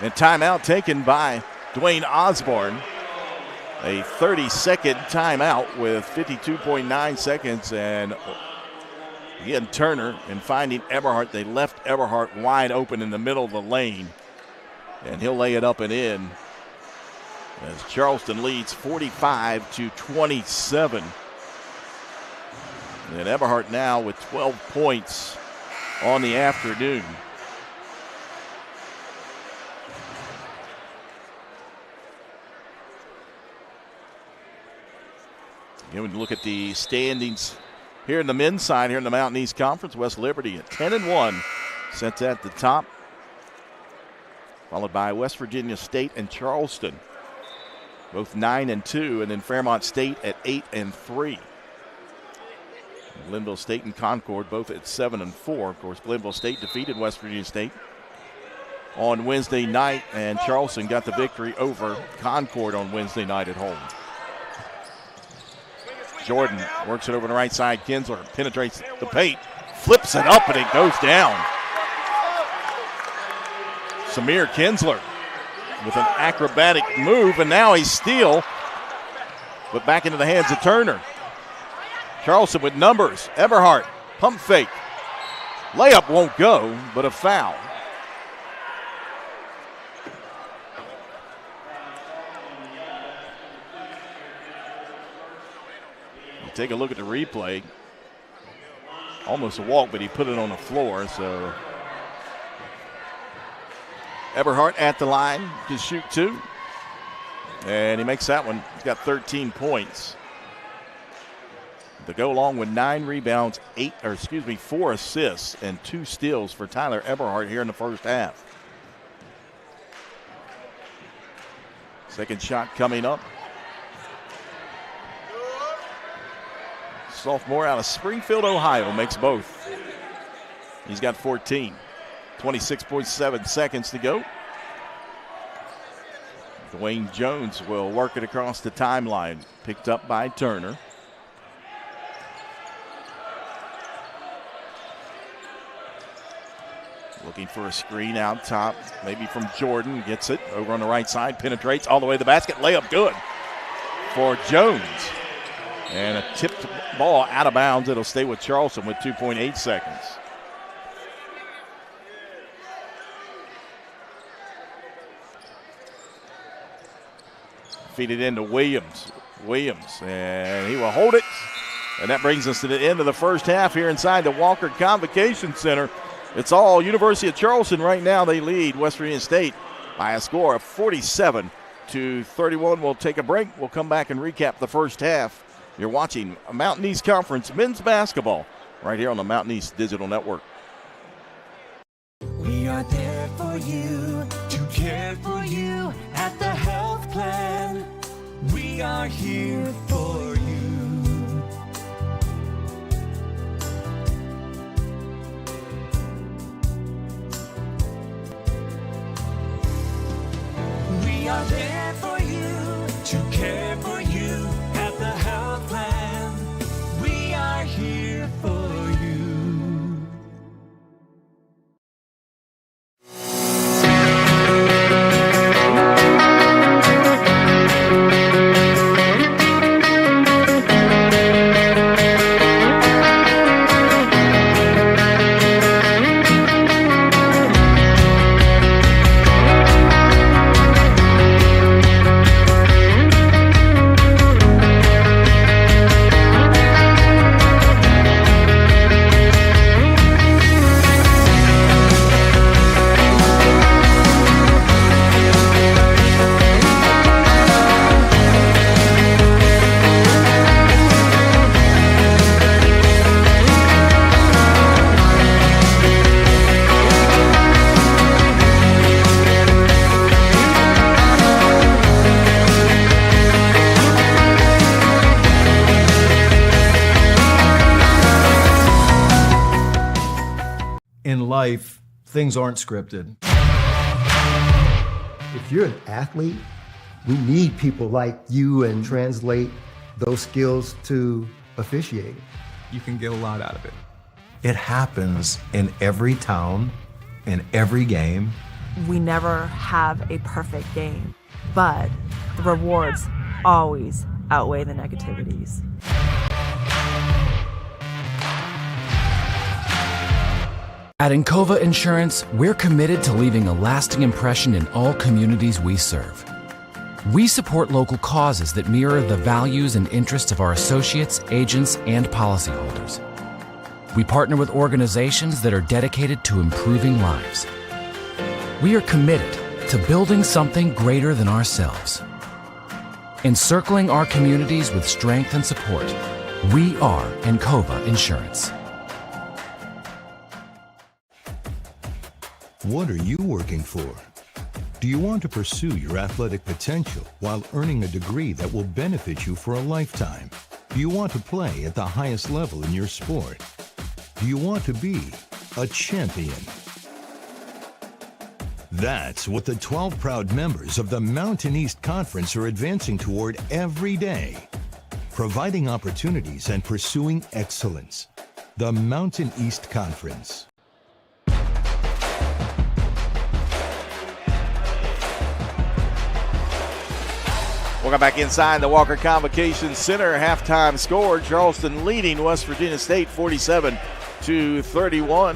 And timeout taken by Dwayne Osborne. A 30-second timeout with 52.9 seconds. And again, Turner and finding Eberhardt. They left Eberhardt wide open in the middle of the lane. And he'll lay it up and in as Charleston leads 45-27. And Eberhardt now with 12 points on the afternoon. Again, when you look at the standings here in the men's side, here in the Mountain East Conference, West Liberty at 10-1, sets at the top, followed by West Virginia State and Charleston, both 9-2, and then Fairmont State at 8-3. Glenville State and Concord both at 7-4. Of course, Glenville State defeated West Virginia State on Wednesday night, and Charleston got the victory over Concord on Wednesday night at home. Jordan works it over the right side. Kinsler penetrates the paint, flips it up, and it goes down. Samir Kinsler with an acrobatic move, and now he's steal, but back into the hands of Turner. Charleston with numbers. Eberhardt, pump fake. Layup won't go, but a foul. You take a look at the replay. Almost a walk, but he put it on the floor, so Eberhardt at the line to shoot two. And he makes that one. He's got 13 points. To go along with 9 rebounds, 4 assists, and 2 steals for Tyler Eberhardt here in the first half. Second shot coming up. Sophomore out of Springfield, Ohio, makes both. He's got 14. 26.7 seconds to go. Dwayne Jones will work it across the timeline. Picked up by Turner. Looking for a screen out top, maybe from Jordan. Gets it over on the right side, penetrates all the way to the basket. Layup good for Jones. And a tipped ball out of bounds. It'll stay with Charleston with 2.8 seconds. Feed it into Williams. And he will hold it. And that brings us to the end of the first half here inside the Walker Convocation Center. It's all University of Charleston right now. They lead West Virginia State by a score of 47-31. We'll take a break. We'll come back and recap the first half. You're watching Mountain East Conference men's basketball right here on the Mountain East Digital Network. We are there for you, to care for you at the health plan. We are here for you. We are there for you, to care for you at the health plan. We are here for you. In life, things aren't scripted. If you're an athlete, we need people like you and translate those skills to officiating. You can get a lot out of it. It happens in every town, in every game. We never have a perfect game, but the rewards always outweigh the negativities. At Encova Insurance, we're committed to leaving a lasting impression in all communities we serve. We support local causes that mirror the values and interests of our associates, agents, and policyholders. We partner with organizations that are dedicated to improving lives. We are committed to building something greater than ourselves. Encircling our communities with strength and support, we are Encova Insurance. What are you working for? Do you want to pursue your athletic potential while earning a degree that will benefit you for a lifetime? Do you want to play at the highest level in your sport? Do you want to be a champion? That's what the 12 proud members of the Mountain East Conference are advancing toward every day, providing opportunities and pursuing excellence. The Mountain East Conference. Welcome back inside the Walker Convocation Center. Halftime score, Charleston leading West Virginia State 47-31.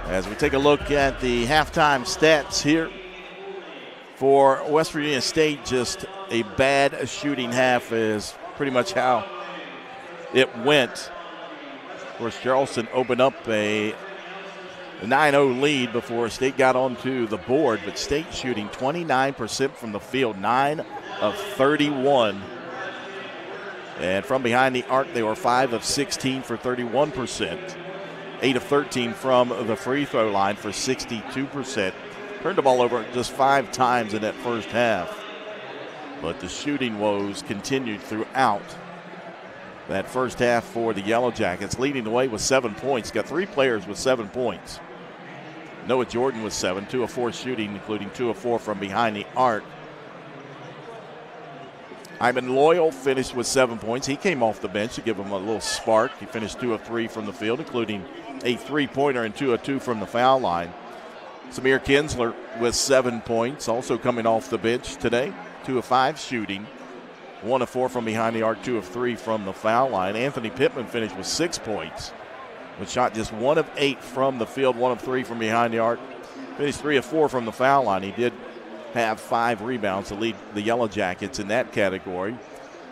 As we take a look at the halftime stats here for West Virginia State, just a bad shooting half is pretty much how it went. Of course, Charleston opened up a 9-0 lead before State got onto the board, but State shooting 29% from the field, 9 of 31. And from behind the arc, they were 5 of 16 for 31%, 8 of 13 from the free throw line for 62%. Turned the ball over just 5 times in that first half. But the shooting woes continued throughout that first half for the Yellow Jackets, leading the way with 7 points. Got 3 players with 7 points. Noah Jordan with 7, 2 of 4 shooting, including 2 of 4 from behind the arc. Ivan Loyal finished with 7 points. He came off the bench to give him a little spark. He finished 2 of 3 from the field, including a 3-pointer and 2 of 2 from the foul line. Samir Kinsler with 7 points, also coming off the bench today. 2 of 5 shooting, 1 of 4 from behind the arc, 2 of 3 from the foul line. Anthony Pittman finished with 6 points, but shot just 1 of 8 from the field, 1 of 3 from behind the arc. Finished 3 of 4 from the foul line. He did have 5 rebounds to lead the Yellow Jackets in that category.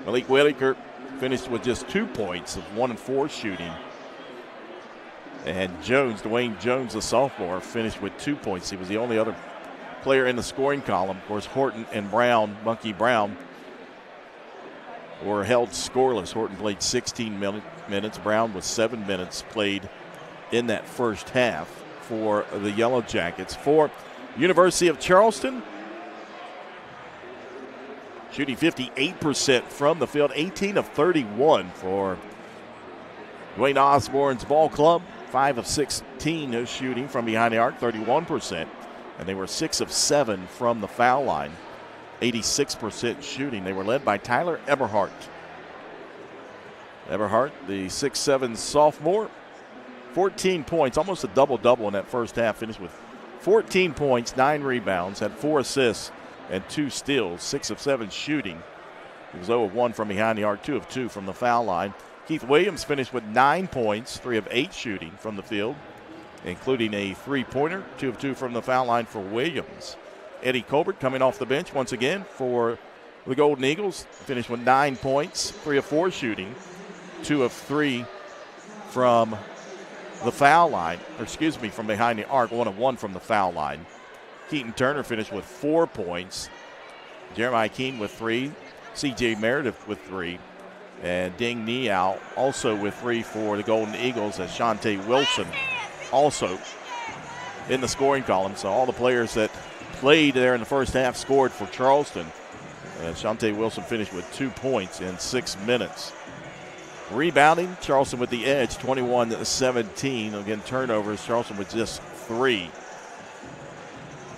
Malik Whitaker finished with just 2 points of 1 of 4 shooting. And Jones, Dwayne Jones, the sophomore, finished with 2 points. He was the only other player in the scoring column. Of course, Horton and Brown, Monkey Brown, were held scoreless. Horton played 16 minutes. Brown was 7 minutes played in that first half for the Yellow Jackets. For University of Charleston, shooting 58% from the field, 18 of 31 for Dwayne Osborne's ball club. 5 of 16 shooting from behind the arc, 31%. And they were 6 of 7 from the foul line, 86% shooting. They were led by Tyler Eberhardt. Eberhardt, the 6'7 sophomore, 14 points, almost a double-double in that first half. Finished with 14 points, 9 rebounds, had 4 assists and 2 steals, 6 of 7 shooting. He was 0 of 1 from behind the arc, 2 of 2 from the foul line. Keith Williams finished with 9 points, 3 of 8 shooting from the field, including a three-pointer, 2 of 2 from the foul line for Williams. Eddie Colbert coming off the bench once again for the Golden Eagles, finished with 9 points, 3 of 4 shooting, 2 of 3 from the foul line, from behind the arc, 1 of 1 from the foul line. Keaton Turner finished with 4 points. Jeremiah Keene with 3. C.J. Meredith with 3. And Ding Niao also with 3 for the Golden Eagles, as Shante Wilson also in the scoring column. So all the players that played there in the first half scored for Charleston. And Shante Wilson finished with 2 points in 6 minutes. Rebounding, Charleston with the edge, 21-17. Again, turnovers, Charleston with just 3.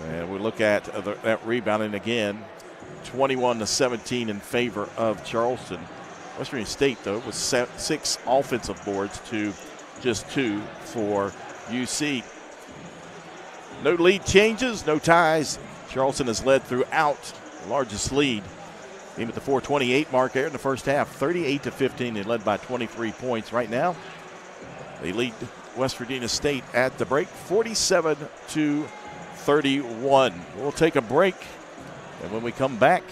And we look at that rebounding again, 21-17 in favor of Charleston. West Virginia State, though, was 6 offensive boards to just 2 for UC. No lead changes, no ties. Charleston has led throughout, the largest lead. Even at the 4:28 mark there in the first half, 38-15. They led by 23 points. Right now, they lead West Virginia State at the break, 47-31. We'll take a break, and when we come back,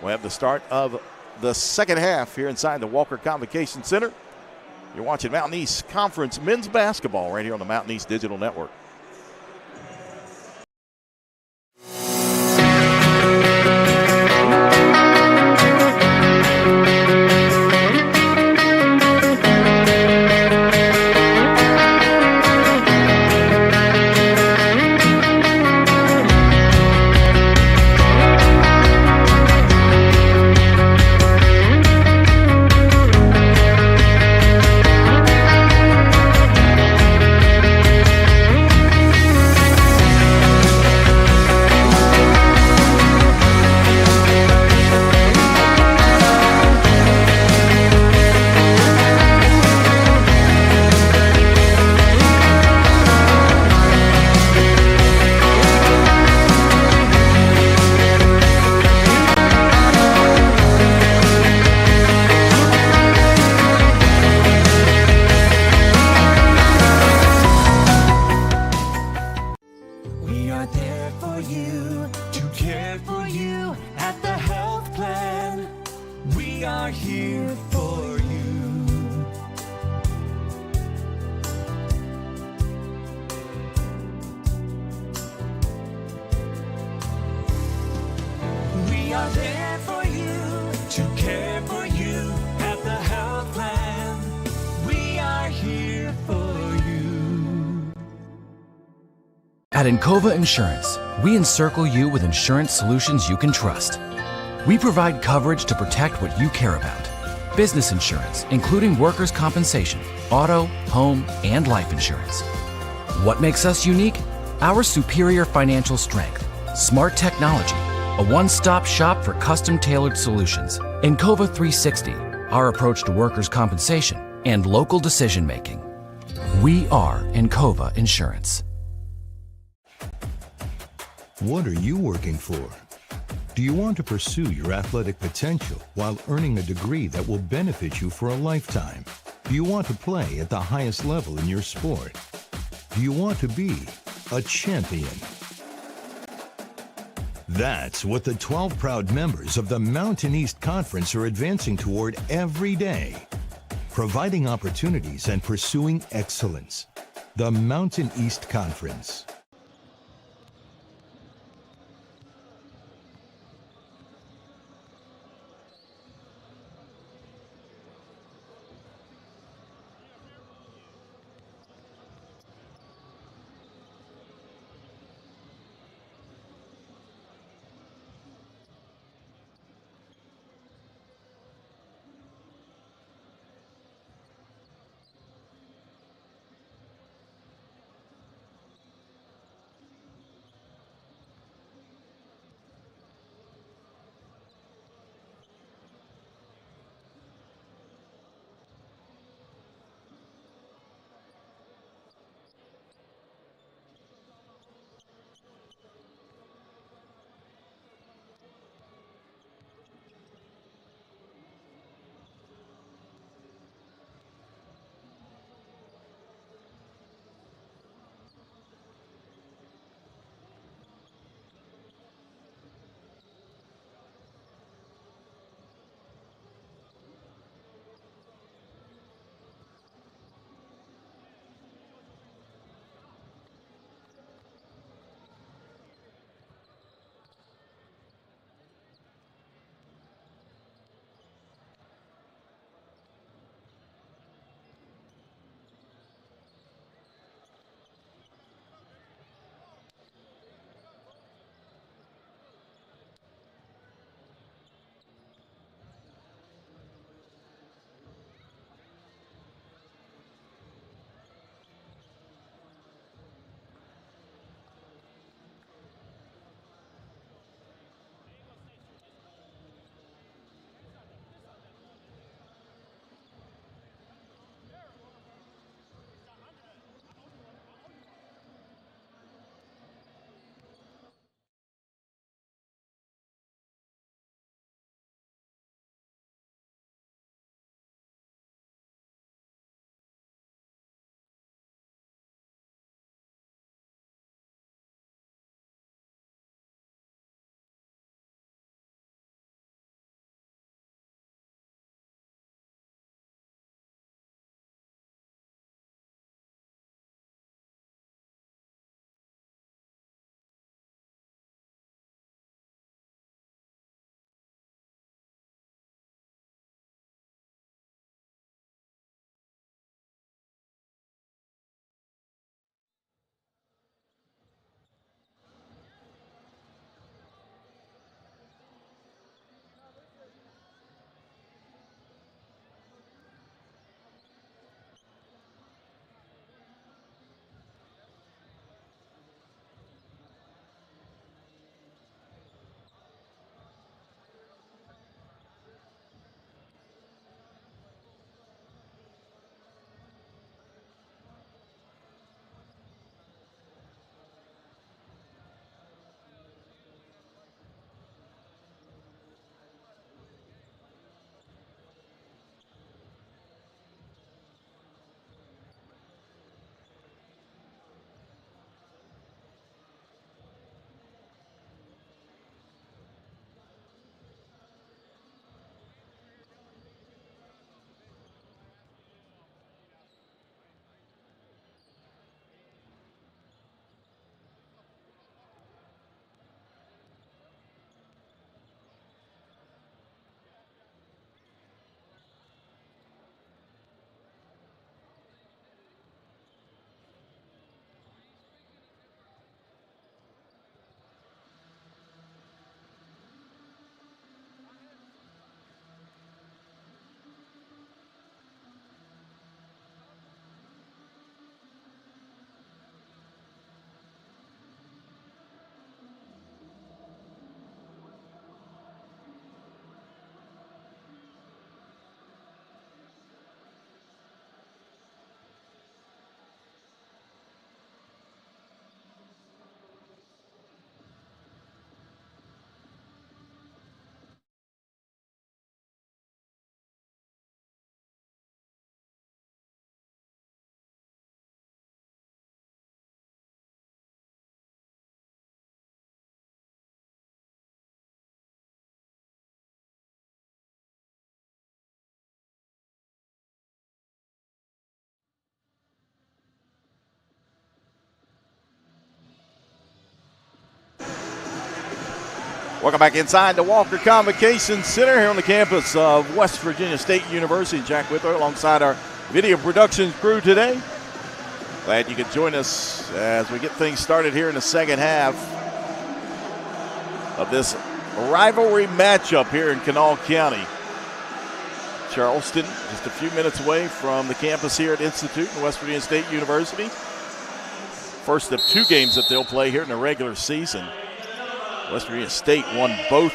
we'll have the start of the second half here inside the Walker Convocation Center. You're watching Mountain East Conference men's basketball right here on the Mountain East Digital Network. At Encova Insurance, we encircle you with insurance solutions you can trust. We provide coverage to protect what you care about. Business insurance, including workers' compensation, auto, home, and life insurance. What makes us unique? Our superior financial strength, smart technology, a one-stop shop for custom-tailored solutions, Encova 360, our approach to workers' compensation, and local decision-making. We are Encova Insurance. What are you working for? Do you want to pursue your athletic potential while earning a degree that will benefit you for a lifetime? Do you want to play at the highest level in your sport? Do you want to be a champion? That's what the 12 proud members of the Mountain East Conference are advancing toward every day, providing opportunities and pursuing excellence. The Mountain East Conference. Welcome back inside the Walker Convocation Center here on the campus of West Virginia State University. Jack Whitler alongside our video production crew today. Glad you could join us as we get things started here in the second half of this rivalry matchup here in Kanawha County. Charleston just a few minutes away from the campus here at Institute in West Virginia State University. First of 2 games that they'll play here in the regular season. West Virginia State won both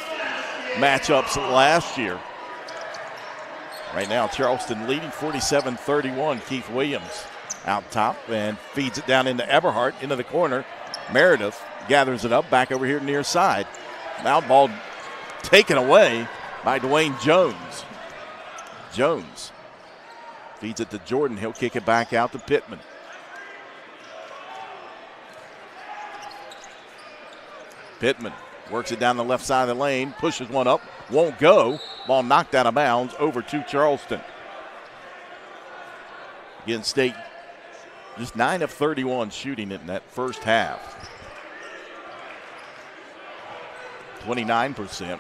matchups last year. Right now, Charleston leading 47-31. Keith Williams out top and feeds it down into Eberhardt, into the corner. Meredith gathers it up back over here near side. Now ball taken away by Dwayne Jones. Jones feeds it to Jordan. He'll kick it back out to Pittman. Pittman works it down the left side of the lane, pushes one up, won't go. Ball knocked out of bounds over to Charleston. Again, State just 9 of 31 shooting it in that first half. 29%.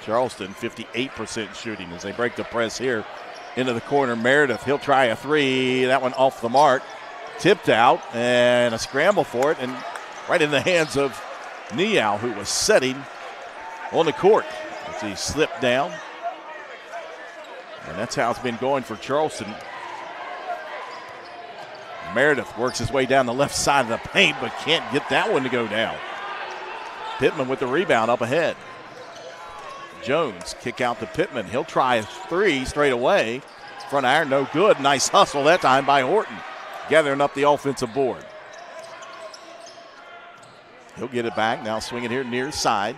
Charleston 58% shooting as they break the press here into the corner. Meredith, he'll try a 3. That one off the mark. Tipped out and a scramble for it and right in the hands of Nial, who was setting on the court as he slipped down. And that's how it's been going for Charleston. Meredith works his way down the left side of the paint, but can't get that one to go down. Pittman with the rebound up ahead. Jones kick out to Pittman. He'll try a 3 straight away. Front iron, no good. Nice hustle that time by Horton, gathering up the offensive board. He'll get it back. Now swing it here near side.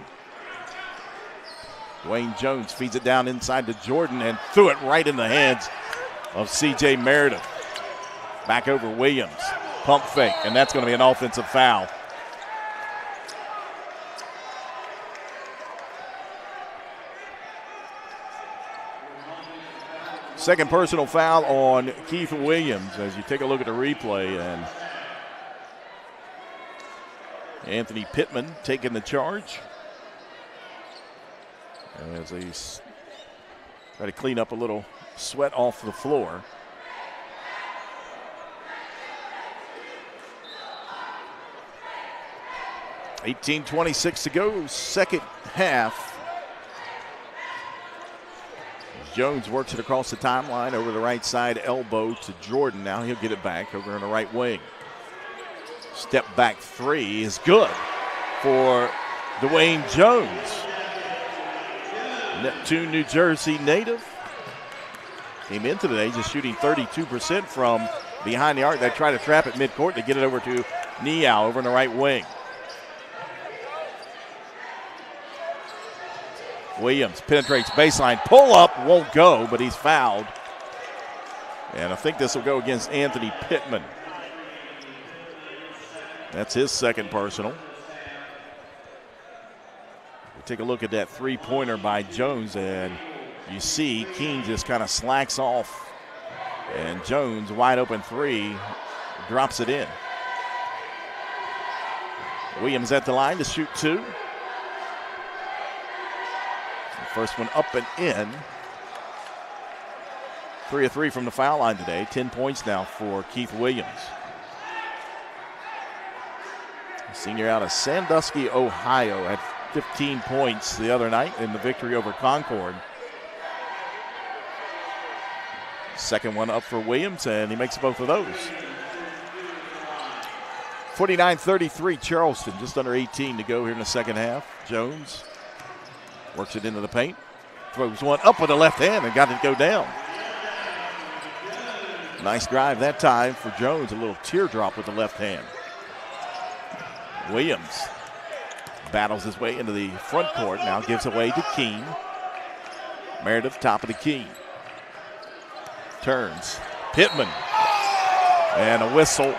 Dwayne Jones feeds it down inside to Jordan and threw it right in the hands of C.J. Meredith. Back over Williams. Pump fake, and that's going to be an offensive foul. Second personal foul on Keith Williams as you take a look at the replay. And Anthony Pittman taking the charge as they try to clean up a little sweat off the floor. .26 to go, second half. Jones works it across the timeline over the right side elbow to Jordan. Now he'll get it back over on the right wing. Step back 3 is good for Dwayne Jones. Neptune, New Jersey native. Came into today just shooting 32% from behind the arc. They try to trap at midcourt. They get it over to Nial over on the right wing. Williams penetrates baseline. Pull up, won't go, but he's fouled. And I think this will go against Anthony Pittman. That's his second personal. We'll take a look at that 3-pointer by Jones, and you see Keene just kind of slacks off. And Jones, wide open 3, drops it in. Williams at the line to shoot 2. First one up and in. 3 of 3 from the foul line today. 10 points now for Keith Williams. Senior out of Sandusky, Ohio, had 15 points the other night in the victory over Concord. Second one up for Williams, and he makes both of those. 49-33 Charleston, just under 18 to go here in the second half. Jones works it into the paint, throws one up with the left hand and got it to go down. Nice drive that time for Jones, a little teardrop with the left hand. Williams battles his way into the front court, now gives away to Keene. Meredith, top of the key. Turns, Pittman, and a whistle.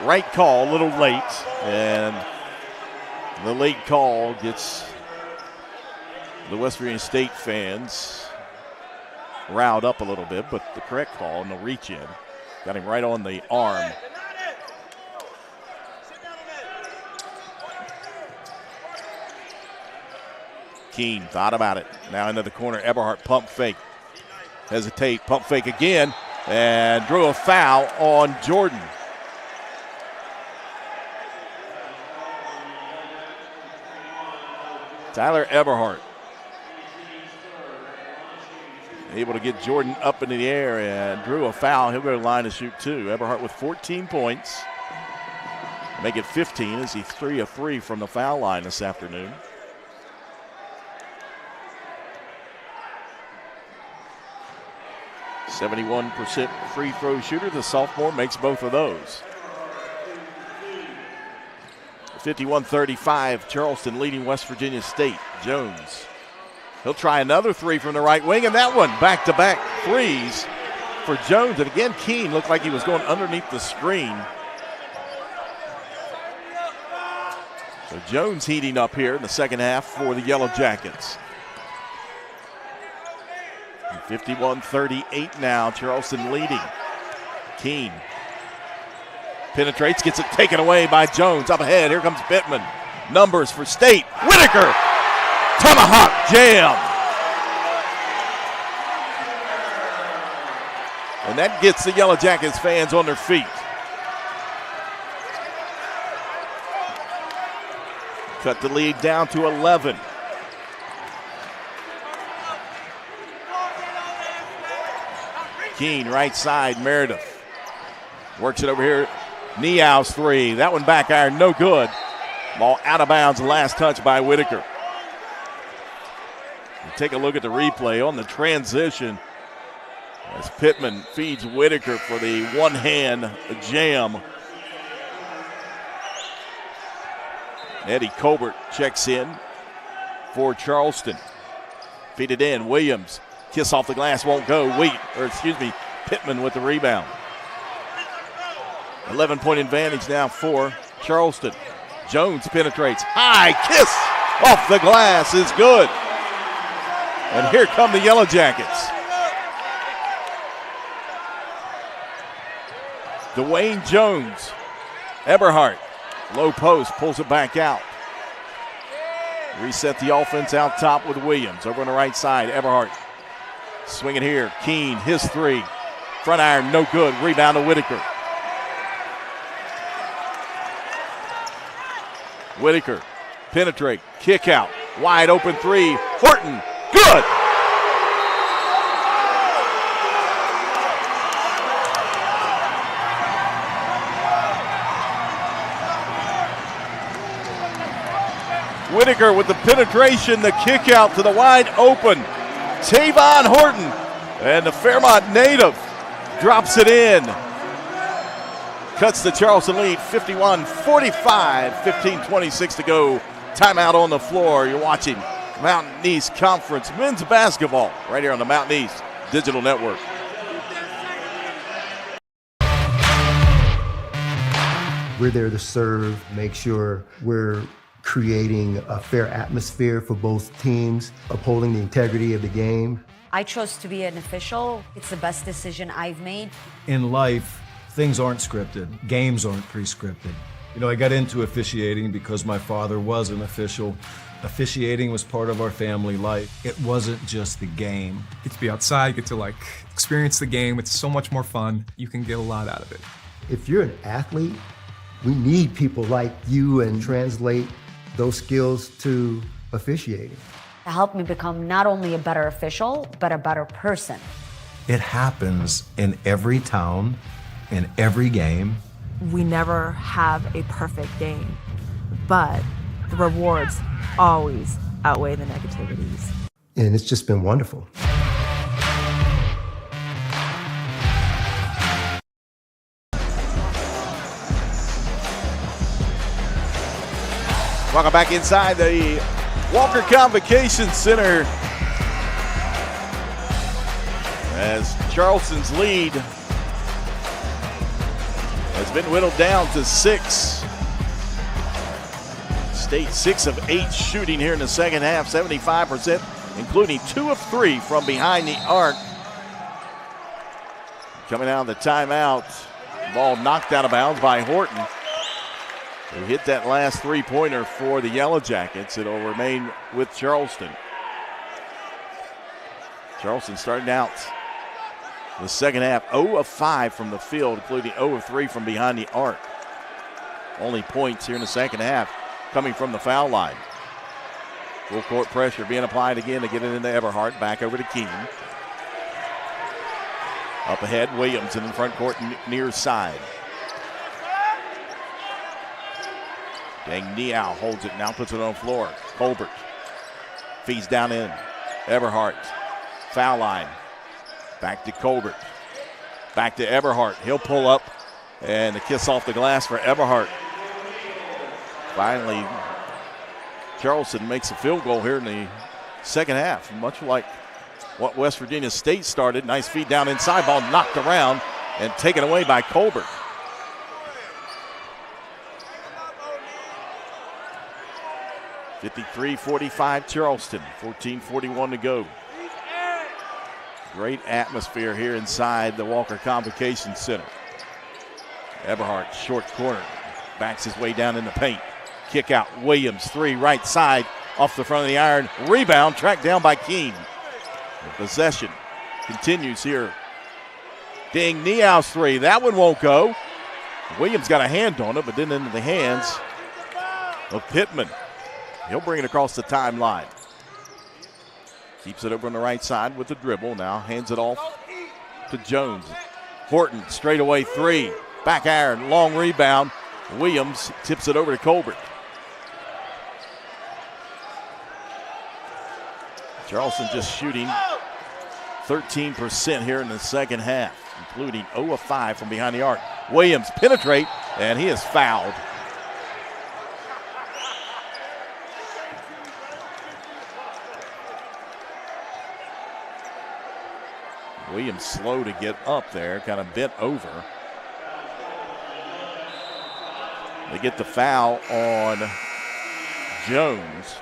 Right call, a little late, and the late call gets the West Virginia State fans riled up a little bit, but the correct call, no reach in. Got him right on the arm. Keene thought about it. Now into the corner. Eberhardt pump fake. Hesitate. Pump fake again. And drew a foul on Jordan. Tyler Eberhardt able to get Jordan up into the air and drew a foul. He'll go to the line to shoot two. Eberhardt with 14 points. Make it 15 as he's 3 of 3 from the foul line this afternoon. .71% free throw shooter. The sophomore makes both of those. 51-35, Charleston leading West Virginia State. Jones. He'll try another three from the right wing, and that one back-to-back threes for Jones. And again, Keene looked like he was going underneath the screen. So Jones heating up here in the second half for the Yellow Jackets. 51-38 now, Charleston leading. Keene penetrates, gets it taken away by Jones. Up ahead, here comes Pittman. Numbers for State. Whitaker, tomahawk jam. And that gets the Yellow Jackets fans on their feet. Cut the lead down to 11. Keene, right side, Meredith. Works it over here. Neau's three. That one back iron, no good. Ball out of bounds, last touch by Whitaker. Take a look at the replay on the transition as Pittman feeds Whitaker for the one-hand jam. Eddie Colbert checks in for Charleston. Feed it in, Williams. Kiss off the glass, won't go. Pittman with the rebound. 11-point advantage now for Charleston. Jones penetrates. High kiss off the glass is good. And here come the Yellow Jackets. Dwayne Jones. Eberhardt. Low post, pulls it back out. Reset the offense out top with Williams. Over on the right side, Eberhardt. Swinging here. Keene, his three. Front iron, no good. Rebound to Whitaker. Whitaker, penetrate, kick out. Wide open three. Horton, good. Whitaker with the penetration, the kick out to the wide open. Tavon Horton, and the Fairmont native drops it in. Cuts the Charleston lead, 51-45, 15:26 to go. Timeout on the floor. You're watching Mountain East Conference men's basketball right here on the Mountain East Digital Network. We're there to serve, make sure we're creating a fair atmosphere for both teams, upholding the integrity of the game. I chose to be an official. It's the best decision I've made. In life, things aren't scripted. Games aren't pre-scripted. You know, I got into officiating because my father was an official. Officiating was part of our family life. It wasn't just the game. Get to be outside, get to experience the game. It's so much more fun. You can get a lot out of it. If you're an athlete, we need people like you and translate those skills to officiating. It helped me become not only a better official, but a better person. It happens in every town, in every game. We never have a perfect game, but the rewards always outweigh the negativities. And it's just been wonderful. Welcome back inside the Walker Convocation Center as Charleston's lead has been whittled down to 6. State 6 of 8 shooting here in the second half, 75%, including 2 of 3 from behind the arc. Coming out of the timeout, ball knocked out of bounds by Horton. who hit that last three-pointer for the Yellow Jackets. It'll remain with Charleston. Charleston starting out the second half 0 of 5 from the field, including 0 of 3 from behind the arc. Only points here in the second half coming from the foul line. Full court pressure being applied again to get it into Everhart. Back over to Keene. Up ahead, Williams in the front court near side. Dang Niao holds it, now puts it on the floor. Colbert feeds down in. Everhart, foul line. Back to Colbert. Back to Everhart. He'll pull up, and the kiss off the glass for Everhart. Finally, Charleston makes a field goal here in the second half, much like what West Virginia State started. Nice feed down inside, ball knocked around and taken away by Colbert. (53-45) Charleston, 14:41 to go. Great atmosphere here inside the Walker Convocation Center. Everhart, short corner, backs his way down in the paint. Kick out, Williams, three, right side, off the front of the iron. Rebound, tracked down by Keene. The possession continues here. Ding Niao's three, that one won't go. Williams got a hand on it, but then into the hands of Pittman. He'll bring it across the timeline. Keeps it over on the right side with the dribble. Now hands it off to Jones. Horton, straightaway three. Back iron, long rebound. Williams tips it over to Colbert. Charleston just shooting 13% here in the second half, including 0 of 5 from behind the arc. Williams penetrate, and he is fouled. Williams slow to get up there, kind of bent over. They get the foul on Jones.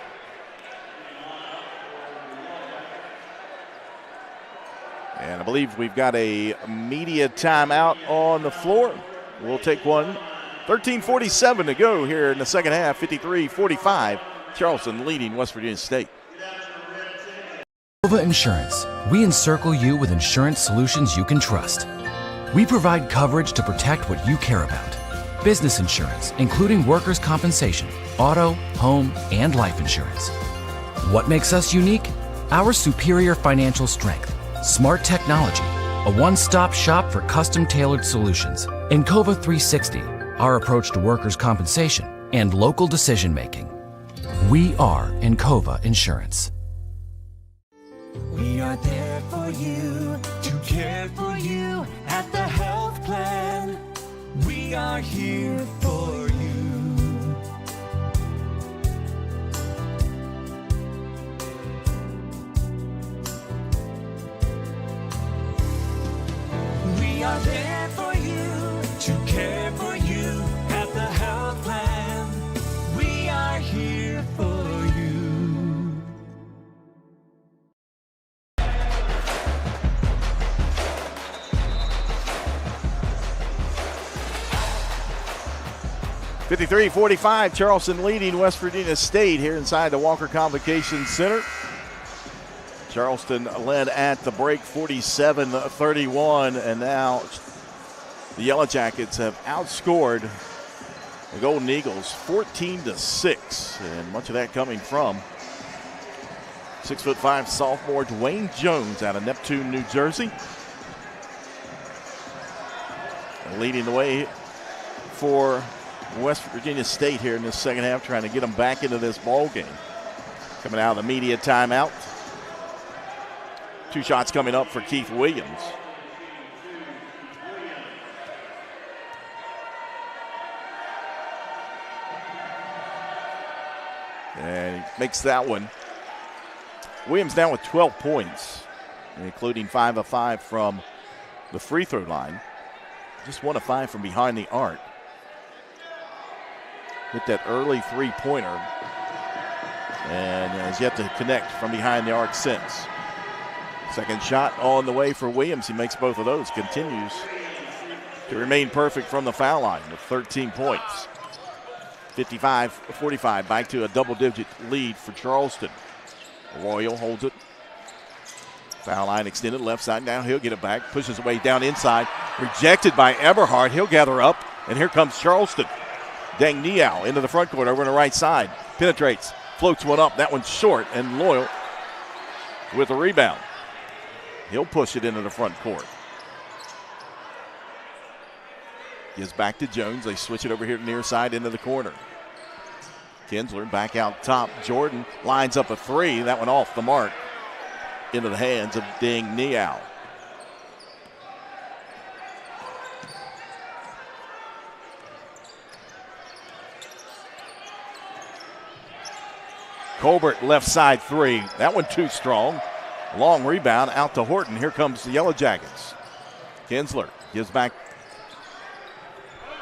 And I believe we've got a media timeout on the floor. We'll take one. 13:47 to go here in the second half, 53-45. Charleston leading West Virginia State. Nova Insurance. We encircle you with insurance solutions you can trust. We provide coverage to protect what you care about. Business insurance, including workers' compensation, auto, home, and life insurance. What makes us unique? Our superior financial strength, smart technology, a one-stop shop for custom-tailored solutions, Encova 360, our approach to workers' compensation, and local decision-making. We are Encova Insurance. We are there for you, to care for you at the health plan. We are here for you. We are there for you, to care for you at the health plan. We are here for you. 53-45, Charleston leading West Virginia State here inside the Walker Convocation Center. Charleston led at the break 47-31, and now the Yellow Jackets have outscored the Golden Eagles 14-6, and much of that coming from 6'5" sophomore Dwayne Jones out of Neptune, New Jersey. And leading the way for West Virginia State here in this second half, trying to get them back into this ball game. Coming out of the media timeout. Two shots coming up for Keith Williams. And he makes that one. Williams down with 12 points, including 5 of 5 from the free throw line. Just 1 of 5 from behind the arc. Hit that early three-pointer and has yet to connect from behind the arc since. Second shot on the way for Williams. He makes both of those. Continues to remain perfect from the foul line with 13 points. 55-45, back to a double-digit lead for Charleston. Royal holds it. Foul line extended left side. Now he'll get it back. Pushes away down inside. Rejected by Eberhard. He'll gather up. And here comes Charleston. Dang Niao into the front court over on the right side. Penetrates. Floats one up. That one's short. And Loyal with a rebound. He'll push it into the front court. Gives back to Jones. They switch it over here to near side into the corner. Kinsler back out top. Jordan lines up a three. That one off the mark. Into the hands of Ding Niao. Colbert left side three. That one too strong. Long rebound out to Horton. Here comes the Yellow Jackets. Kinsler gives back.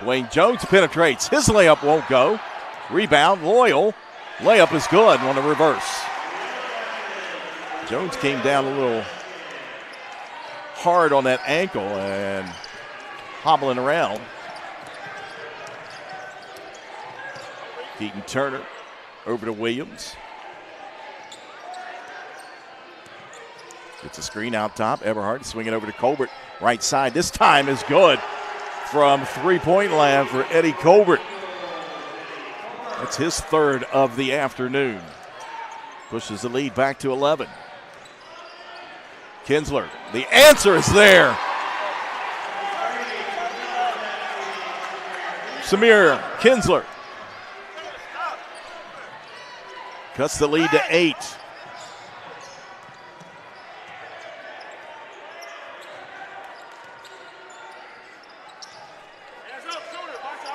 Wayne Jones penetrates. His layup won't go. Rebound, Loyal. Layup is good on the reverse. Jones came down a little hard on that ankle and hobbling around. Keaton Turner over to Williams. Gets a screen out top. Eberhard swinging over to Colbert. Right side. This time is good from three-point land for Eddie Colbert. That's his third of the afternoon. Pushes the lead back to 11. Kinsler, the answer is there. Samir Kinsler cuts the lead to 8.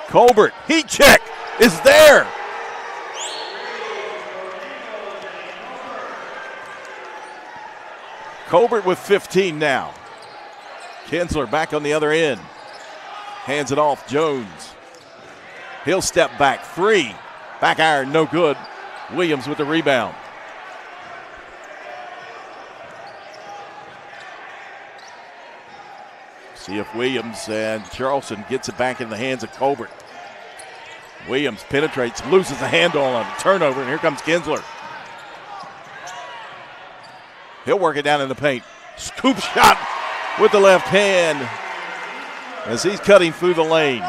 Colbert, heat check is there. Colbert with 15 now. Kinsler back on the other end. Hands it off, Jones. He'll step back, 3. Back iron, no good. Williams with the rebound. See if Williams and Charleston gets it back in the hands of Colbert. Williams penetrates, loses the handle on a turnover, and here comes Kinsler. He'll work it down in the paint. Scoop shot with the left hand as he's cutting through the lane.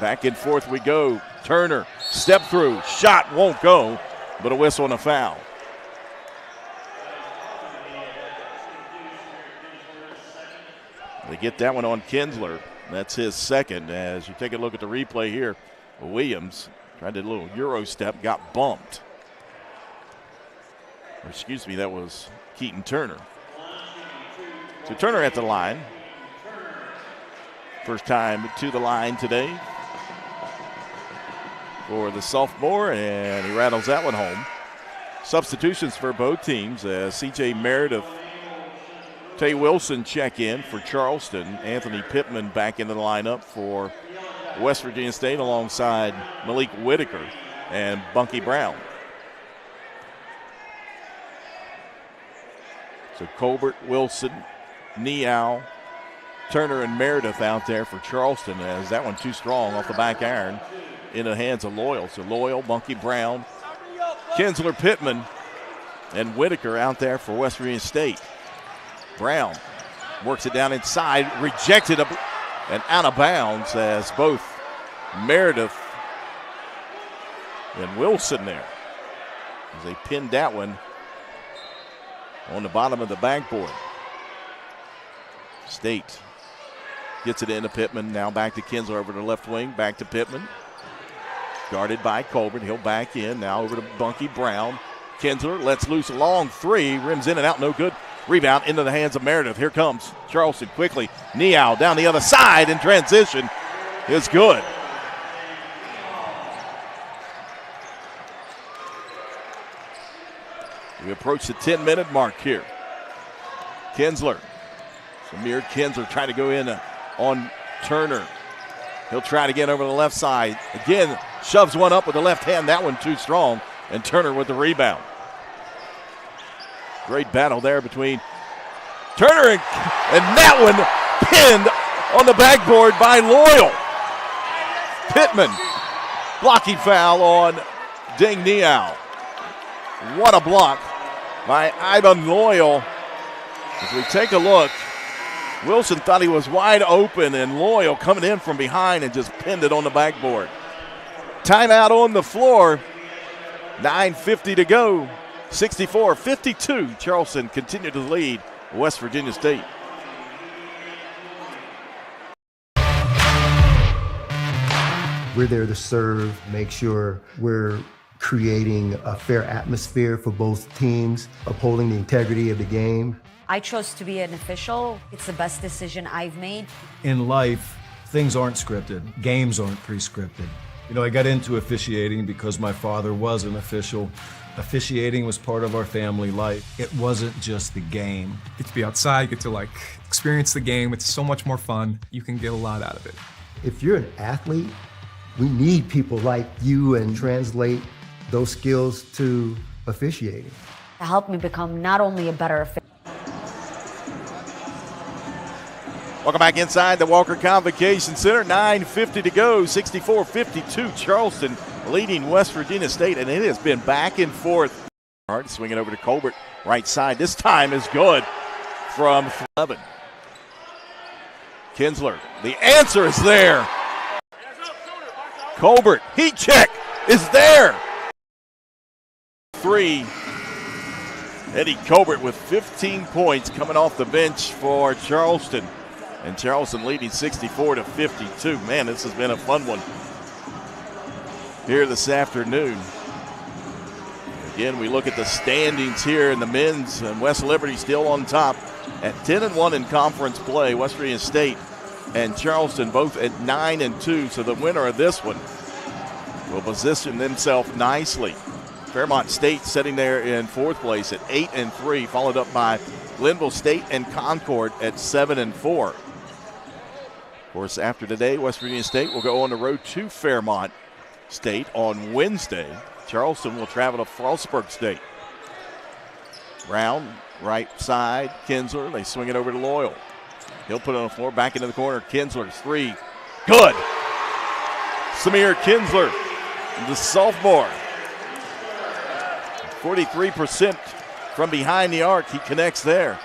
Back and forth we go. Turner, step through, shot won't go, but a whistle and a foul. They get that one on Kinsler. That's his second. As you take a look at the replay here, Williams tried a little Euro step, got bumped. Or excuse me, that was Keaton Turner. So Turner at the line. First time to the line today for the sophomore, and he rattles that one home. Substitutions for both teams as C.J. Meredith, Tay Wilson check in for Charleston. Anthony Pittman back into the lineup for West Virginia State alongside Malik Whitaker and Bunky Brown. So Colbert, Wilson, Niao, Turner, and Meredith out there for Charleston as that one too strong off the back iron into the hands of Loyal. So Loyal, Bunky Brown, Kinsler, Pittman, and Whitaker out there for West Virginia State. Brown works it down inside, rejected and out of bounds as both Meredith and Wilson there. As they pinned that one on the bottom of the backboard. State gets it into Pittman. Now back to Kinsler over to left wing. Back to Pittman. Guarded by Colbert. He'll back in. Now over to Bunky Brown. Kinsler lets loose a long 3. Rims in and out. No good. Rebound into the hands of Meredith. Here comes Charleston quickly. Niao down the other side in transition is good. We approach the 10-minute mark here. Kinsler. Samir Kinsler trying to go in on Turner. He'll try it again over the left side. Again, shoves one up with the left hand. That one too strong. And Turner with the rebound. Great battle there between Turner and that one pinned on the backboard by Loyal. Pittman, blocking foul on Ding Niao. What a block by Ivan Loyal. As we take a look, Wilson thought he was wide open, and Loyal coming in from behind and just pinned it on the backboard. Timeout on the floor. 9:50 to go. 64-52. Charleston continued to lead West Virginia State. We're there to serve, make sure we're creating a fair atmosphere for both teams, upholding the integrity of the game. I chose to be an official. It's the best decision I've made. In life, things aren't scripted. Games aren't pre-scripted. You know, I got into officiating because my father was an official. Officiating was part of our family life. It wasn't just the game. Get to be outside, get to like experience the game. It's so much more fun. You can get a lot out of it. If you're an athlete, we need people like you and translate those skills to officiating. It helped me become not only a better official. Welcome back inside the Walker Convocation Center. 9:50 to go. 64-52. Charleston leading West Virginia State, and it has been back and forth. Hard swinging over to Colbert, right side. This time is good from 11. Kinsler, the answer is there. Colbert, heat check is there. 3. Eddie Colbert with 15 points coming off the bench for Charleston. And Charleston leading 64-52. Man, this has been a fun one here this afternoon. Again, we look at the standings here in the men's, and West Liberty still on top at 10-1 in conference play. West Virginia State and Charleston both at 9-2. So the winner of this one will position themselves nicely. Fairmont State sitting there in 4th place at 8-3, followed up by Glenville State and Concord at 7-4. Of course, after today, West Virginia State will go on the road to Fairmont State on Wednesday. Charleston will travel to Frostburg State. Brown, right side, Kinsler. They swing it over to Loyal. He'll put it on the floor, back into the corner. Kinsler's 3. Good. Samir Kinsler, the sophomore. 43% from behind the arc. He connects there.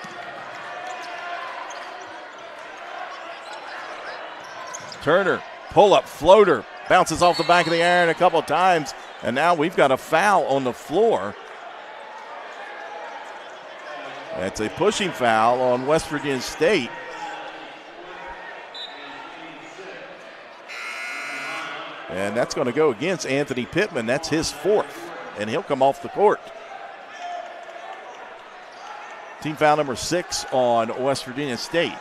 Turner, pull-up floater, bounces off the back of the iron a couple of times, and now we've got a foul on the floor. That's a pushing foul on West Virginia State. And that's going to go against Anthony Pittman. That's his 4th, and he'll come off the court. Team foul number 6 on West Virginia State.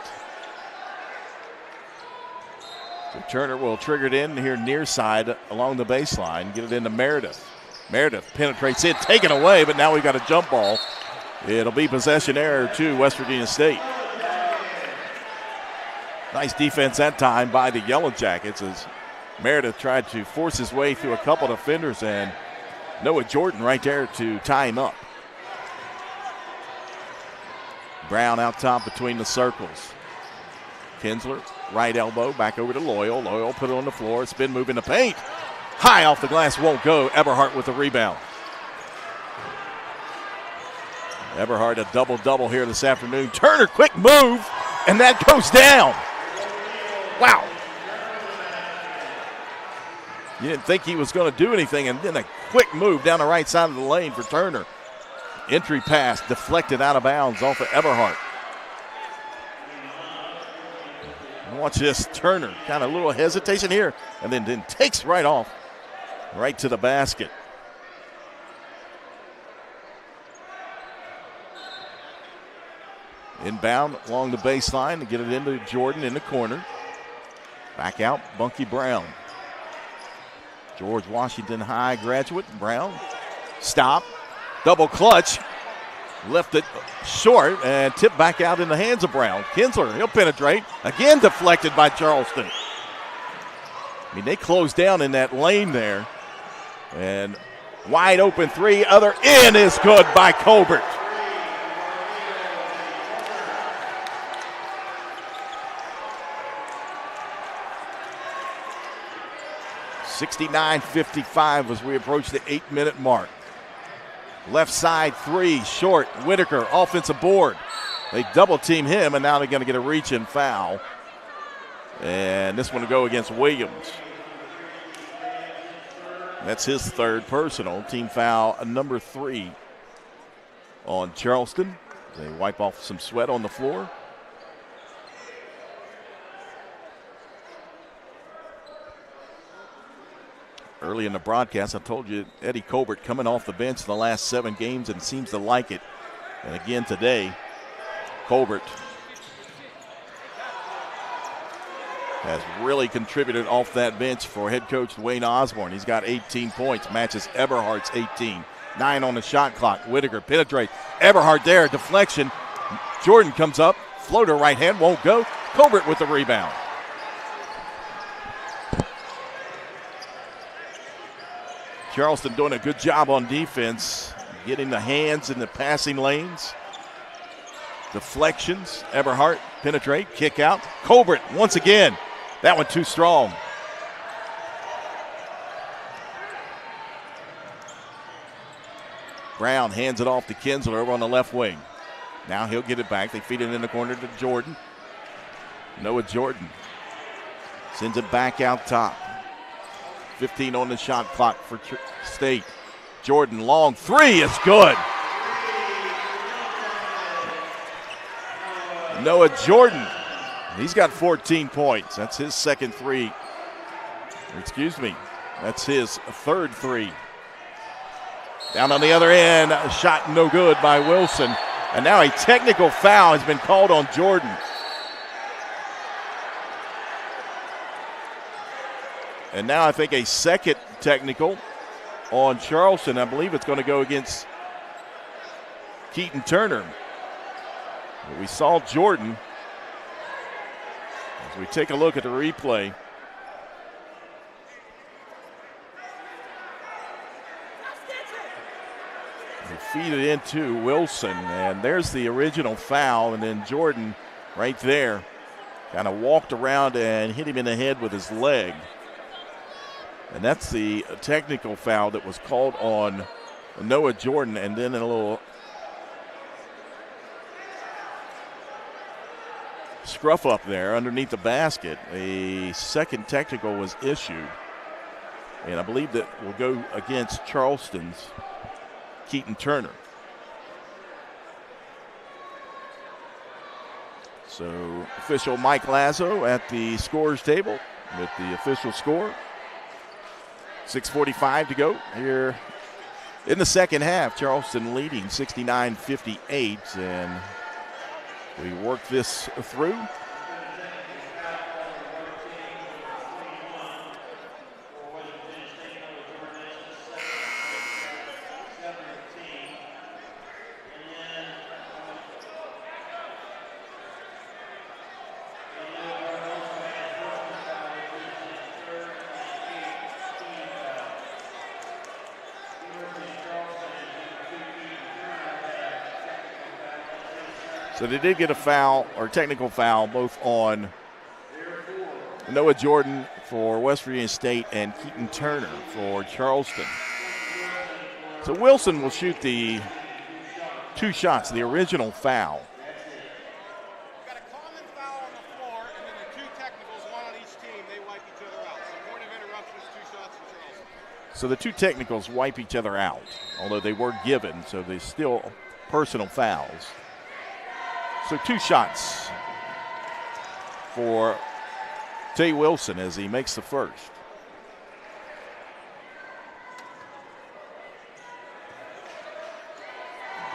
So Turner will trigger it in here near side along the baseline, get it into Meredith. Meredith penetrates in, taken away, but now we've got a jump ball. It'll be possession error to West Virginia State. Nice defense that time by the Yellow Jackets as Meredith tried to force his way through a couple of defenders, and Noah Jordan right there to tie him up. Brown out top between the circles. Kinsler, right elbow, back over to Loyal. Loyal put it on the floor, spin move in the paint. High off the glass, won't go. Eberhardt with the rebound. Eberhardt a double-double here this afternoon. Turner, quick move, and that goes down. Wow. You didn't think he was going to do anything, and then a quick move down the right side of the lane for Turner. Entry pass deflected out of bounds off of Eberhardt. Watch this, Turner, kind of a little hesitation here, and then takes right off, right to the basket. Inbound along the baseline to get it into Jordan in the corner. Back out, Bunky Brown. George Washington High graduate, Brown. Stop, double clutch. Left it short and tipped back out in the hands of Brown. Kinsler, he'll penetrate. Again deflected by Charleston. I mean, they closed down in that lane there. And wide open 3, other in is good by Colbert. 69-55 as we approach the 8-minute mark. Left side three, short. Whitaker, offensive board. They double team him, and now they're going to get a reach and foul. And this one will go against Williams. That's his third personal. Team foul number 3 on Charleston. They wipe off some sweat on the floor. Early in the broadcast, I told you Eddie Colbert coming off the bench the last 7 games and seems to like it. And again today, Colbert has really contributed off that bench for head coach Dwayne Osborne. He's got 18 points, matches Eberhardt's 18. 9 on the shot clock. Whitaker penetrates. Eberhardt there, deflection. Jordan comes up, floater right hand, won't go. Colbert with the rebound. Charleston doing a good job on defense, getting the hands in the passing lanes. Deflections, Eberhardt, penetrate, kick out. Colbert once again. That one too strong. Brown hands it off to Kinsler over on the left wing. Now he'll get it back. They feed it in the corner to Jordan. Noah Jordan sends it back out top. 15 on the shot clock for State. Jordan, long three is good. Noah Jordan, he's got 14 points. That's his second three. Excuse me, that's his third three. Down on the other end, a shot no good by Wilson. And now a technical foul has been called on Jordan. And now I think a second technical on Charleston. I believe it's going to go against Keaton Turner. But we saw Jordan. As we take a look at the replay. They feed it into Wilson, and there's the original foul, and then Jordan right there kind of walked around and hit him in the head with his leg. And that's the technical foul that was called on Noah Jordan, and then a little scruff up there underneath the basket. A second technical was issued, and I believe that will go against Charleston's Keaton Turner. So official Mike Lazo at the scorer's table with the official score. 6:45 to go here in the second half. Charleston leading 69-58, and we work this through. So they did get a foul, or technical foul, both on Noah Jordan for West Virginia State and Keaton Turner for Charleston. So Wilson will shoot the 2 shots, the original foul. Got a common foul on the floor, and then the 2 technicals, 1 on each team. They wipe each other out. So point of interruption is 2 shots for Charleston. So the 2 technicals wipe each other out, although they were given, so they still personal fouls. So 2 shots for Tay Wilson as he makes the first.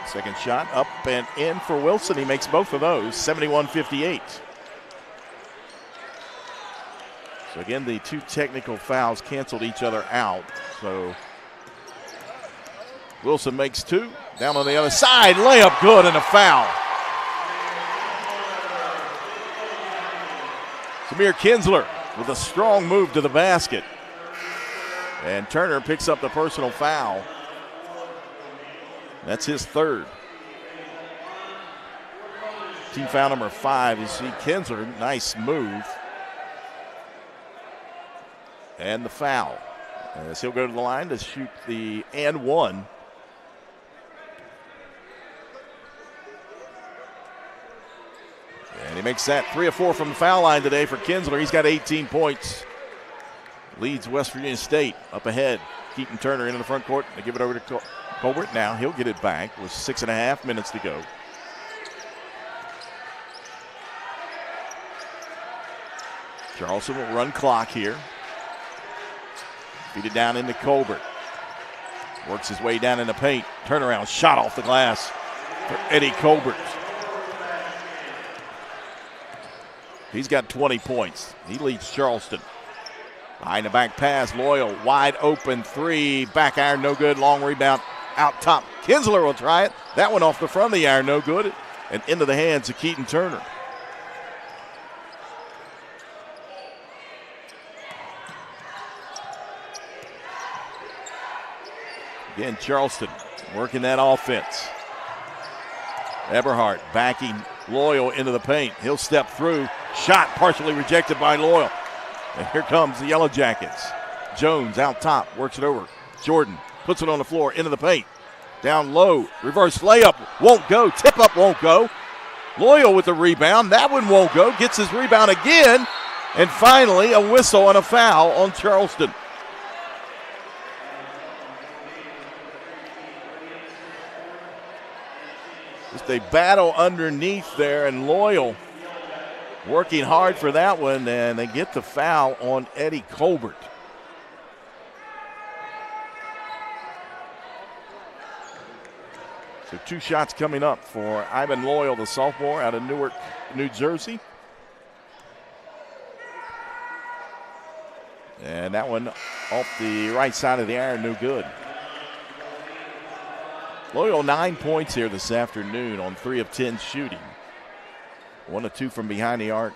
Second shot up and in for Wilson. He makes both of those, 71-58. So again, the 2 technical fouls canceled each other out. So Wilson makes 2. Down on the other side, layup good and a foul. Samir Kinsler with a strong move to the basket. And Turner picks up the personal foul. That's his third. Team foul number 5. You see Kinsler, nice move. And the foul. as he'll go to the line to shoot the and one. And he makes that 3 of 4 from the foul line today for Kinsler. He's got 18 points. Leads West Virginia State up ahead. Keaton Turner into the front court. They give it over to Colbert. Now he'll get it back with 6.5 minutes to go. Charleston will run clock here. Feed it down into Colbert. Works his way down in the paint. Turnaround shot off the glass for Eddie Colbert. He's got 20 points. He leads Charleston. Behind the back pass, Loyal, wide open three. Back iron, no good. Long rebound out top. Kinsler will try it. That one off the front of the iron, no good. And into the hands of Keaton Turner. Again, Charleston working that offense. Eberhardt backing Loyal into the paint. He'll step through. Shot partially rejected by Loyal. And here comes the Yellow Jackets. Jones out top, works it over. Jordan puts it on the floor, into the paint. Down low, reverse layup, won't go. Tip up won't go. Loyal with the rebound. That one won't go. Gets his rebound again. And finally, a whistle and a foul on Charleston. Just a battle underneath there, and Loyal working hard for that one, and they get the foul on Eddie Colbert. So 2 shots coming up for Ivan Loyal, the sophomore out of Newark, New Jersey. And that one off the right side of the iron, no good. Loyal 9 points here this afternoon on 3 of 10 shooting. 1 of 2 from behind the arc,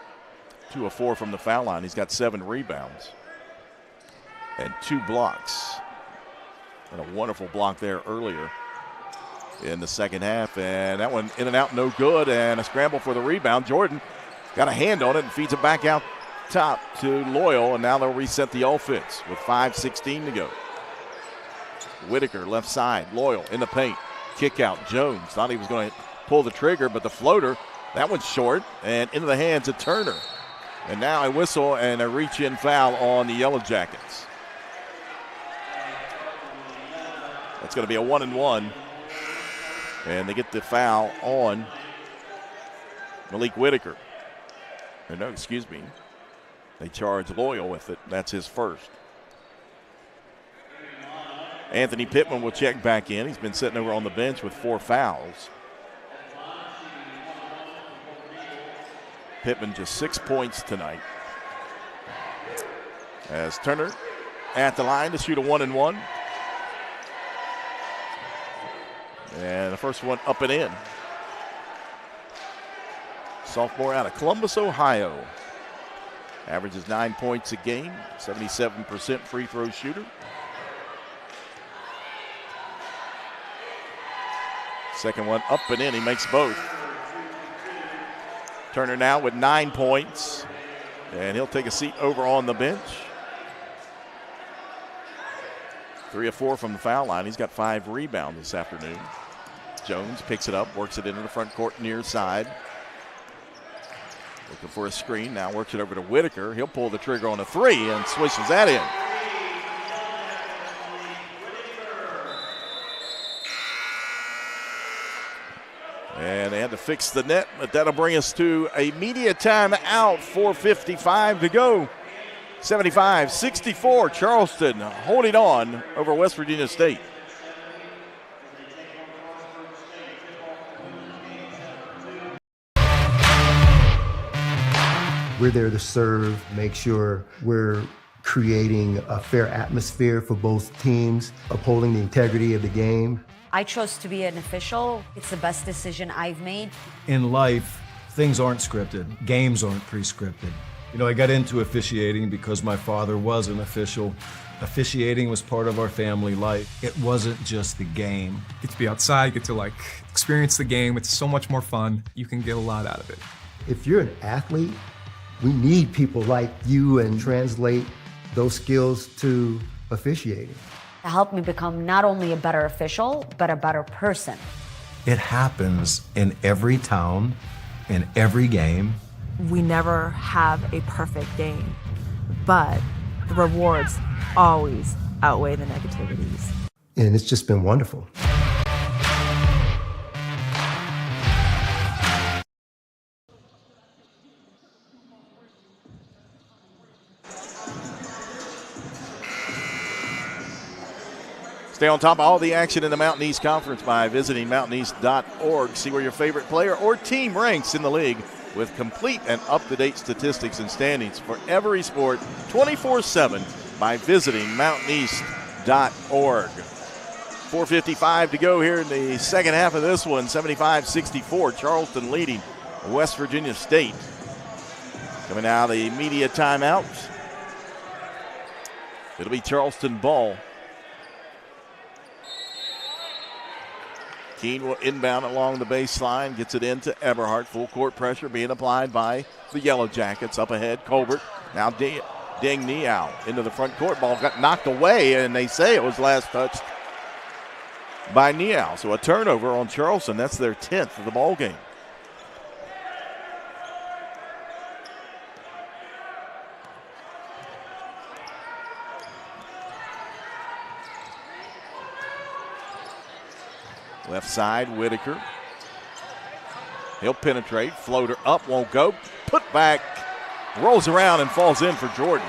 2 of 4 from the foul line. He's got 7 rebounds and 2 blocks. And a wonderful block there earlier in the second half. And that one in and out, no good. And a scramble for the rebound. Jordan got a hand on it and feeds it back out top to Loyal. And now they'll reset the offense with 5:16 to go. Whitaker left side, Loyal in the paint. Kick out, Jones. Thought he was going to pull the trigger, but the floater, that one's short and into the hands of Turner. And now a whistle and a reach-in foul on the Yellow Jackets. That's going to be a 1-and-1. And they get the foul on Malik Whitaker. Or no, excuse me. They charge Loyal with it. That's his first. Anthony Pittman will check back in. He's been sitting over on the bench with 4 fouls. Pittman just 6 points tonight. As Turner at the line to shoot a 1-and-1. And the first one up and in. Sophomore out of Columbus, Ohio. Averages 9 points a game, 77% free throw shooter. Second one up and in, he makes both. Turner now with 9 points, and he'll take a seat over on the bench. 3 of 4 from the foul line. He's got 5 rebounds this afternoon. Jones picks it up, works it into the front court near side. Looking for a screen, now works it over to Whitaker. He'll pull the trigger on a 3 and swishes that in. And they had to fix the net, but that'll bring us to a media timeout. 4:55 to go. 75-64, Charleston holding on over West Virginia State. We're there to serve, make sure we're creating a fair atmosphere for both teams, upholding the integrity of the game. I chose to be an official. It's the best decision I've made. In life, things aren't scripted. Games aren't pre-scripted. You know, I got into officiating because my father was an official. Officiating was part of our family life. It wasn't just the game. Get to be outside, get to experience the game. It's so much more fun. You can get a lot out of it. If you're an athlete, we need people like you and translate those skills to officiating. To help me become not only a better official, but a better person. It happens in every town, in every game. We never have a perfect game, but the rewards always outweigh the negativities. And it's just been wonderful. Stay on top of all the action in the Mountain East Conference by visiting mountaineast.org. See where your favorite player or team ranks in the league with complete and up-to-date statistics and standings for every sport 24/7 by visiting mountaineast.org. 4:55 to go here in the second half of this one. 75-64, Charleston leading West Virginia State. Coming out of the media timeout, it'll be Charleston ball. Keene will inbound along the baseline, gets it into Eberhardt. Full court pressure being applied by the Yellow Jackets. Up ahead, Colbert. Now Ding Niao into the front court. Ball got knocked away, and they say it was last touched by Niao. So a turnover on Charleston. That's their 10th of the ball game. Left side, Whitaker. He'll penetrate. Floater up, won't go. Put back, rolls around and falls in for Jordan.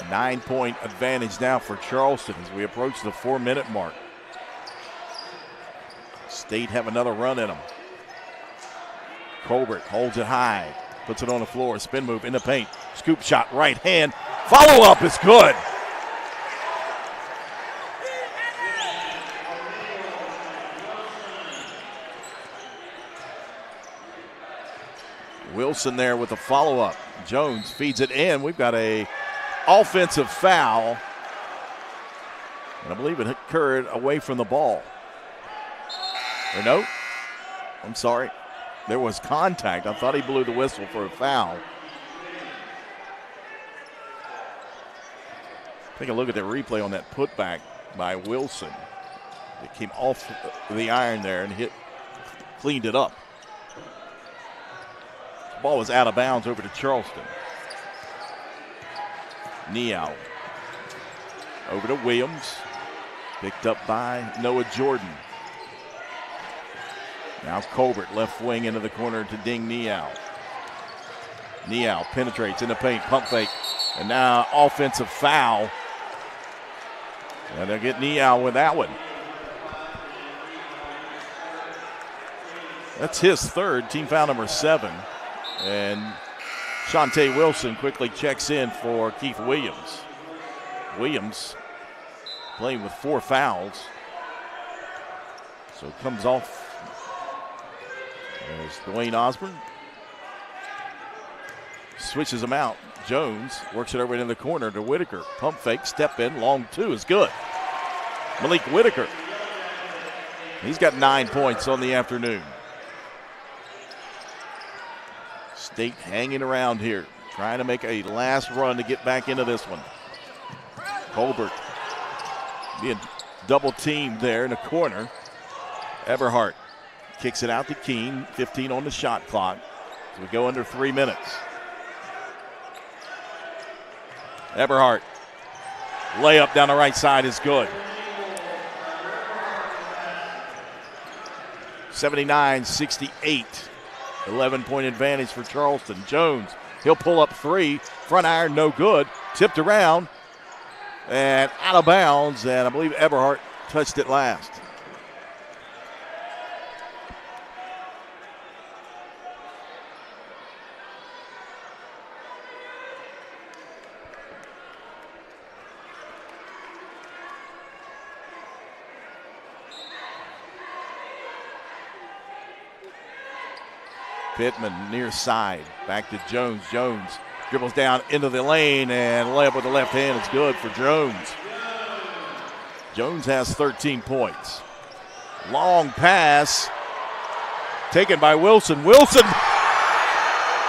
A 9-point advantage now for Charleston as we approach the 4-minute mark. State have another run in them. Colbert holds it high. Puts it on the floor, spin move in the paint. Scoop shot, right hand. Follow up is good. Wilson there with the follow up. Jones feeds it in. We've got a offensive foul. And I believe it occurred away from the ball. Or no? I'm sorry. There was contact. I thought he blew the whistle for a foul. Take a look at the replay on that putback by Wilson. It came off the iron there and cleaned it up. The ball was out of bounds over to Charleston. Niao. Over to Williams. Picked up by Noah Jordan. Now Colbert, left wing into the corner to Ding Niao. Niao penetrates in the paint, pump fake, and now offensive foul. And they'll get Niao with that one. That's his third, team foul number 7. And Shante Wilson quickly checks in for Keith Williams. Williams playing with 4 fouls. So it comes off. There's Dwayne Osborne. Switches them out. Jones works it over into the corner to Whitaker. Pump fake, step in, long 2 is good. Malik Whitaker. He's got 9 points on the afternoon. State hanging around here, trying to make a last run to get back into this one. Colbert being double teamed there in the corner. Eberhardt kicks it out to Keene, 15 on the shot clock. So we go under 3 minutes. Eberhardt, layup down the right side is good. 79-68, 11-point advantage for Charleston. Jones, he'll pull up 3, front iron no good, tipped around and out of bounds, and I believe Eberhardt touched it last. Pittman near side, back to Jones. Jones dribbles down into the lane and layup with the left hand. It's good for Jones. Jones has 13 points. Long pass, Taken by Wilson. Wilson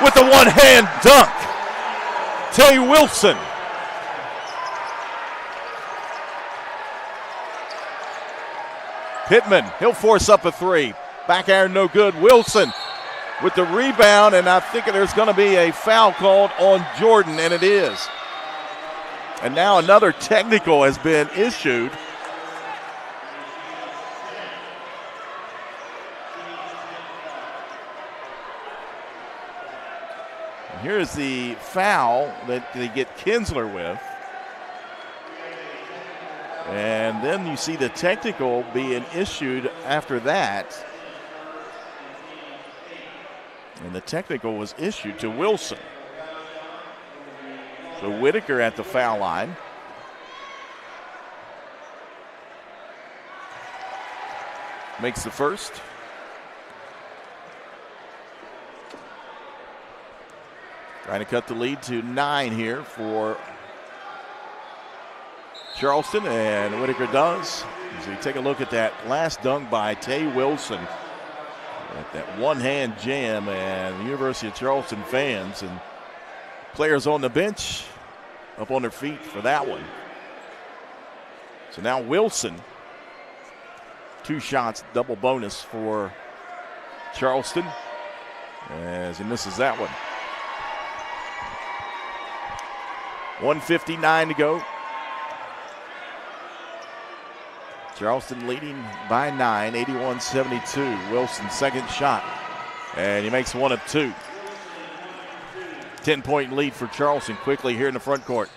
with the one-hand dunk. Tay Wilson. Pittman, he'll force up a three. Back iron, no good. Wilson with the rebound, and I think there's going to be a foul called on Jordan, and it is. And now another technical has been issued. And here's the foul that they get Kinsler with. And then you see the technical being issued after that. And the technical was issued to Wilson. So Whitaker at the foul line. Makes the first. Trying to cut the lead to 9 here for Charleston, and Whitaker does. As we take a look at that last dunk by Tay Wilson. At that one-hand jam, and the University of Charleston fans and players on the bench up on their feet for that one. So now Wilson, 2 shots, double bonus for Charleston as he misses that one. 1:59 to go. Charleston leading by 9, 81-72. Wilson's second shot, and he makes 1 of 2. 10-point lead for Charleston quickly here in the front court.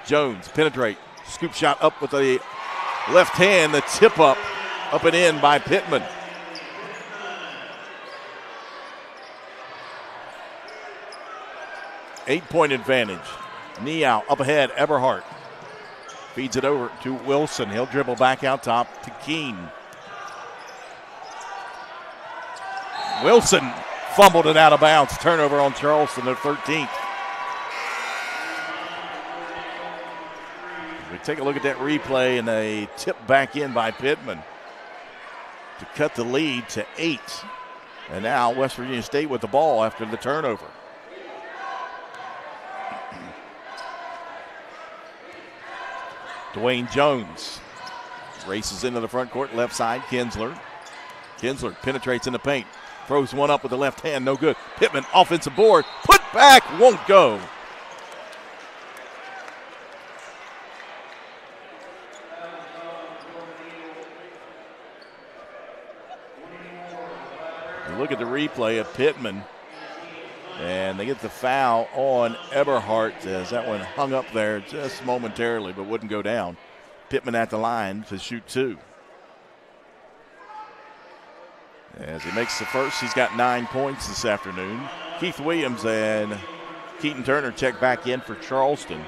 Jones penetrate, scoop shot up with the left hand, the tip up and in by Pittman. Eight-point advantage. Neal up ahead, Eberhardt. Feeds it over to Wilson. He'll dribble back out top to Keene. Wilson fumbled it out of bounds. Turnover on Charleston, their 13th. We take a look at that replay, and a tip back in by Pittman to cut the lead to 8. And now West Virginia State with the ball after the turnover. Dwayne Jones races into the front court, left side, Kinsler. Kinsler penetrates in the paint, throws one up with the left hand, no good. Pittman, offensive board, put back, won't go. You look at the replay of Pittman, and they get the foul on Eberhardt as that one hung up there just momentarily but wouldn't go down. Pittman at the line to shoot 2. As he makes the first, he's got 9 points this afternoon. Keith Williams and Keaton Turner check back in for Charleston.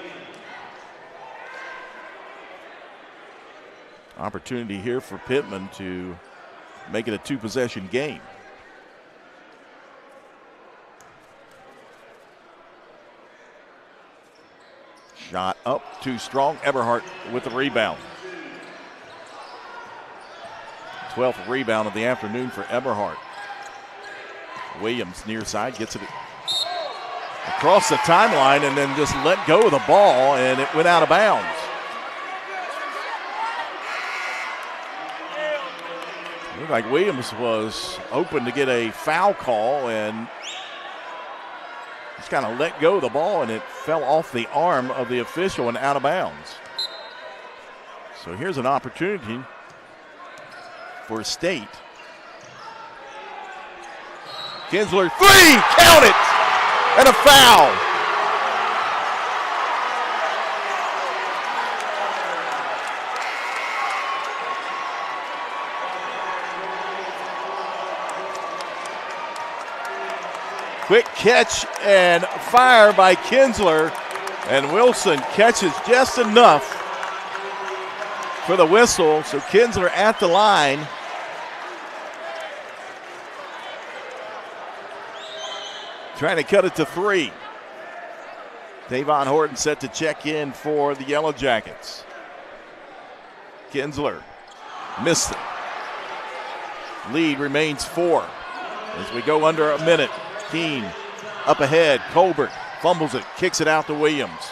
Opportunity here for Pittman to make it a 2-possession game. Shot up, too strong. Eberhardt with the rebound. 12th rebound of the afternoon for Eberhardt. Williams near side gets it across the timeline and then just let go of the ball, and it went out of bounds. Looked like Williams was open to get a foul call, and just kind of let go of the ball, and it fell off the arm of the official and out of bounds. So here's an opportunity for State. Kinsler, 3, count it, and a foul. Quick catch and fire by Kinsler, and Wilson catches just enough for the whistle. So Kinsler at the line. Trying to cut it to 3. Davon Horton set to check in for the Yellow Jackets. Kinsler missed it. Lead remains 4. As we go under a minute, Keene up ahead. Colbert fumbles it, kicks it out to Williams.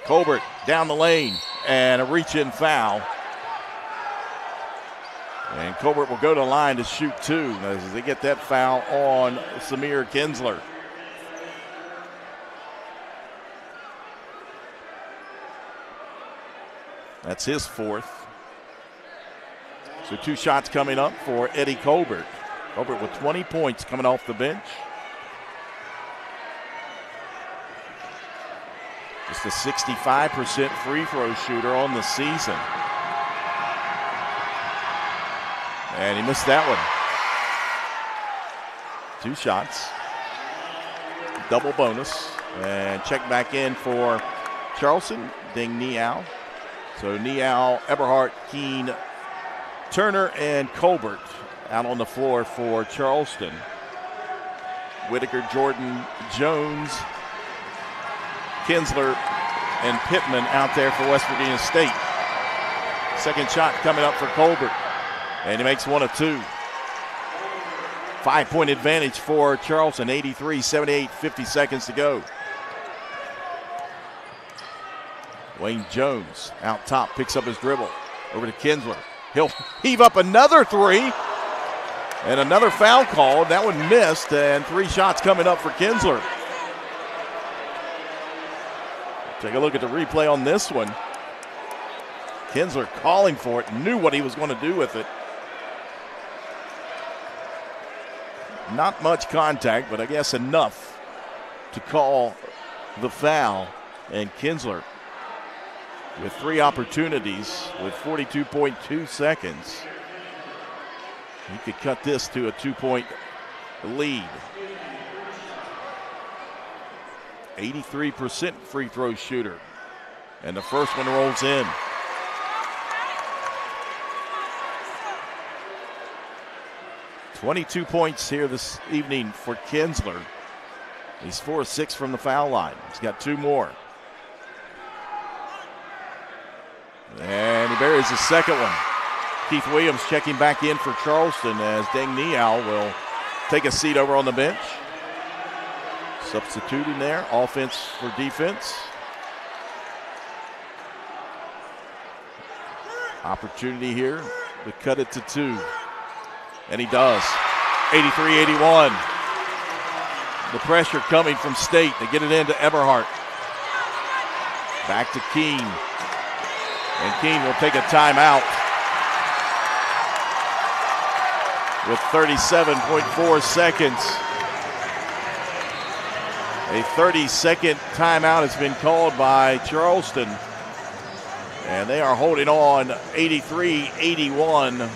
Colbert down the lane, and a reach-in foul. And Colbert will go to the line to shoot two as they get that foul on Samir Kinsler. That's his fourth. So 2 shots coming up for Eddie Colbert. Colbert with 20 points coming off the bench. Just a 65% free throw shooter on the season. And he missed that one. 2 shots. Double bonus. And check back in for Charleston. Ding Nial. So Nial, Eberhardt, Keene, Turner, and Colbert out on the floor for Charleston. Whitaker, Jordan, Jones, Kinsler, and Pittman out there for West Virginia State. Second shot coming up for Colbert, and he makes 1 of 2. 5-point advantage for Charleston, 83-78, 50 seconds to go. Wayne Jones out top, picks up his dribble. Over to Kinsler. He'll heave up another 3. And another foul called. That one missed, and 3 shots coming up for Kinsler. Take a look at the replay on this one. Kinsler calling for it, knew what he was going to do with it. Not much contact, but I guess enough to call the foul. And Kinsler with 3 opportunities with 42.2 seconds. He could cut this to a 2-point lead. 83% free throw shooter. And the first one rolls in. "22 points here this evening for Kinsler. He's 4 of 6 from the foul line. He's got 2 more. And he buries the second one. Keith Williams checking back in for Charleston as Deng Nial will take a seat over on the bench. Substituting there, offense for defense. Opportunity here to cut it to 2. And he does. 83-81. The pressure coming from State to get it into Eberhardt. Back to Keene. And Keene will take a timeout with 37.4 seconds. A 30-second timeout has been called by Charleston. And they are holding on 83-81.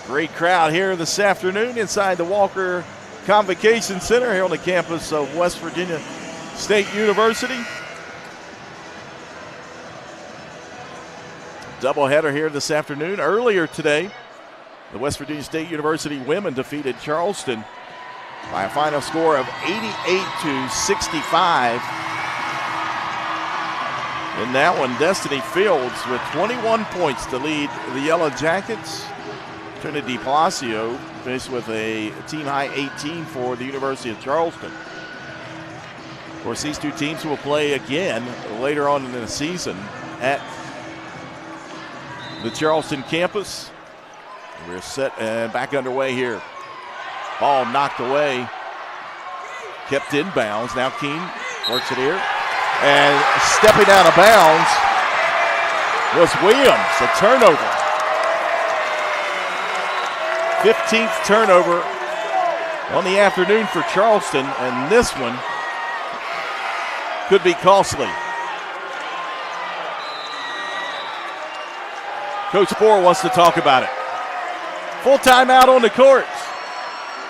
Great crowd here this afternoon inside the Walker Convocation Center here on the campus of West Virginia State University. Doubleheader here this afternoon. Earlier today, the West Virginia State University women defeated Charleston by a final score of 88-65. In that one, Destiny Fields with 21 points to lead the Yellow Jackets. Trinity Palacio finished with a team-high 18 for the University of Charleston. Of course, these 2 teams will play again later on in the season at the Charleston campus. We're set and back underway here. Ball knocked away, kept in bounds. Now Keene works it here. And stepping out of bounds was Williams, a turnover. 15th turnover on the afternoon for Charleston, and this one could be costly. Coach Spohr wants to talk about it. Full timeout on the court.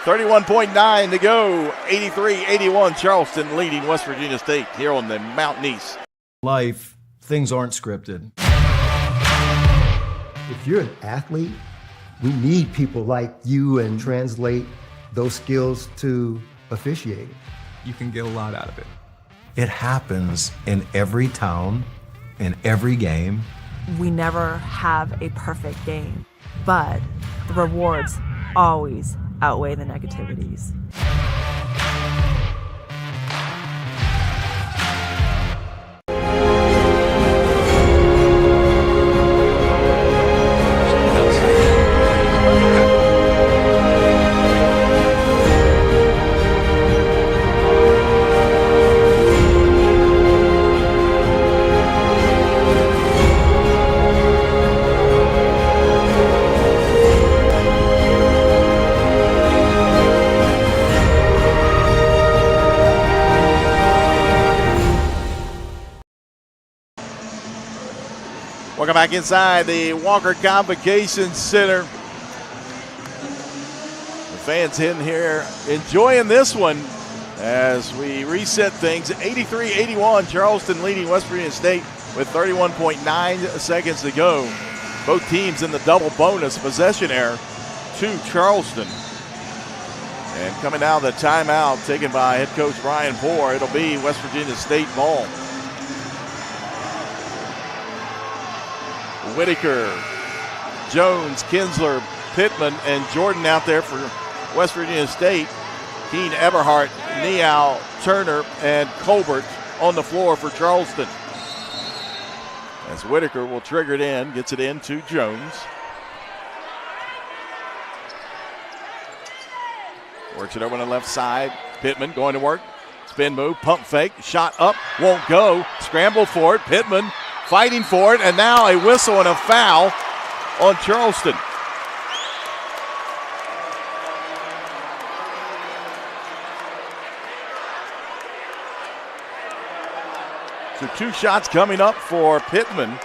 31.9 to go. 83-81, Charleston leading West Virginia State here on the Mountain East. Life, things aren't scripted. If you're an athlete, we need people like you and translate those skills to officiating. You can get a lot out of it. It happens in every town, in every game. We never have a perfect game, but the rewards always outweigh the negativities. Welcome back inside the Walker Convocation Center. The fans in here enjoying this one as we reset things. 83-81, Charleston leading West Virginia State with 31.9 seconds to go. Both teams in the double bonus possession error to Charleston. And coming out of the timeout taken by head coach Brian Poore, it'll be West Virginia State ball. Whitaker, Jones, Kinsler, Pittman, and Jordan out there for West Virginia State. Keene, Eberhardt, Neal, Turner, and Colbert on the floor for Charleston. As Whitaker will trigger it in, gets it in to Jones. Works it over on the left side. Pittman going to work. Spin move, pump fake, shot up, won't go. Scramble for it. Pittman fighting for it, and now a whistle and a foul on Charleston. So 2 shots coming up for Pittman.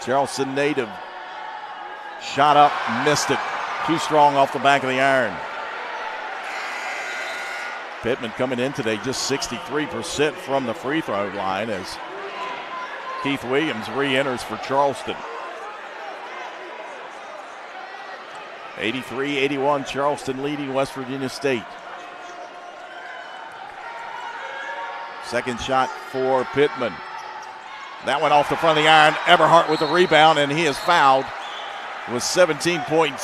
Charleston native shot up, missed it. Too strong off the back of the iron. Pittman coming in today just 63% from the free throw line as Keith Williams re-enters for Charleston. 83-81, Charleston leading West Virginia State. Second shot for Pittman. That went off the front of the iron. Eberhardt with the rebound, and he is fouled with 17.2.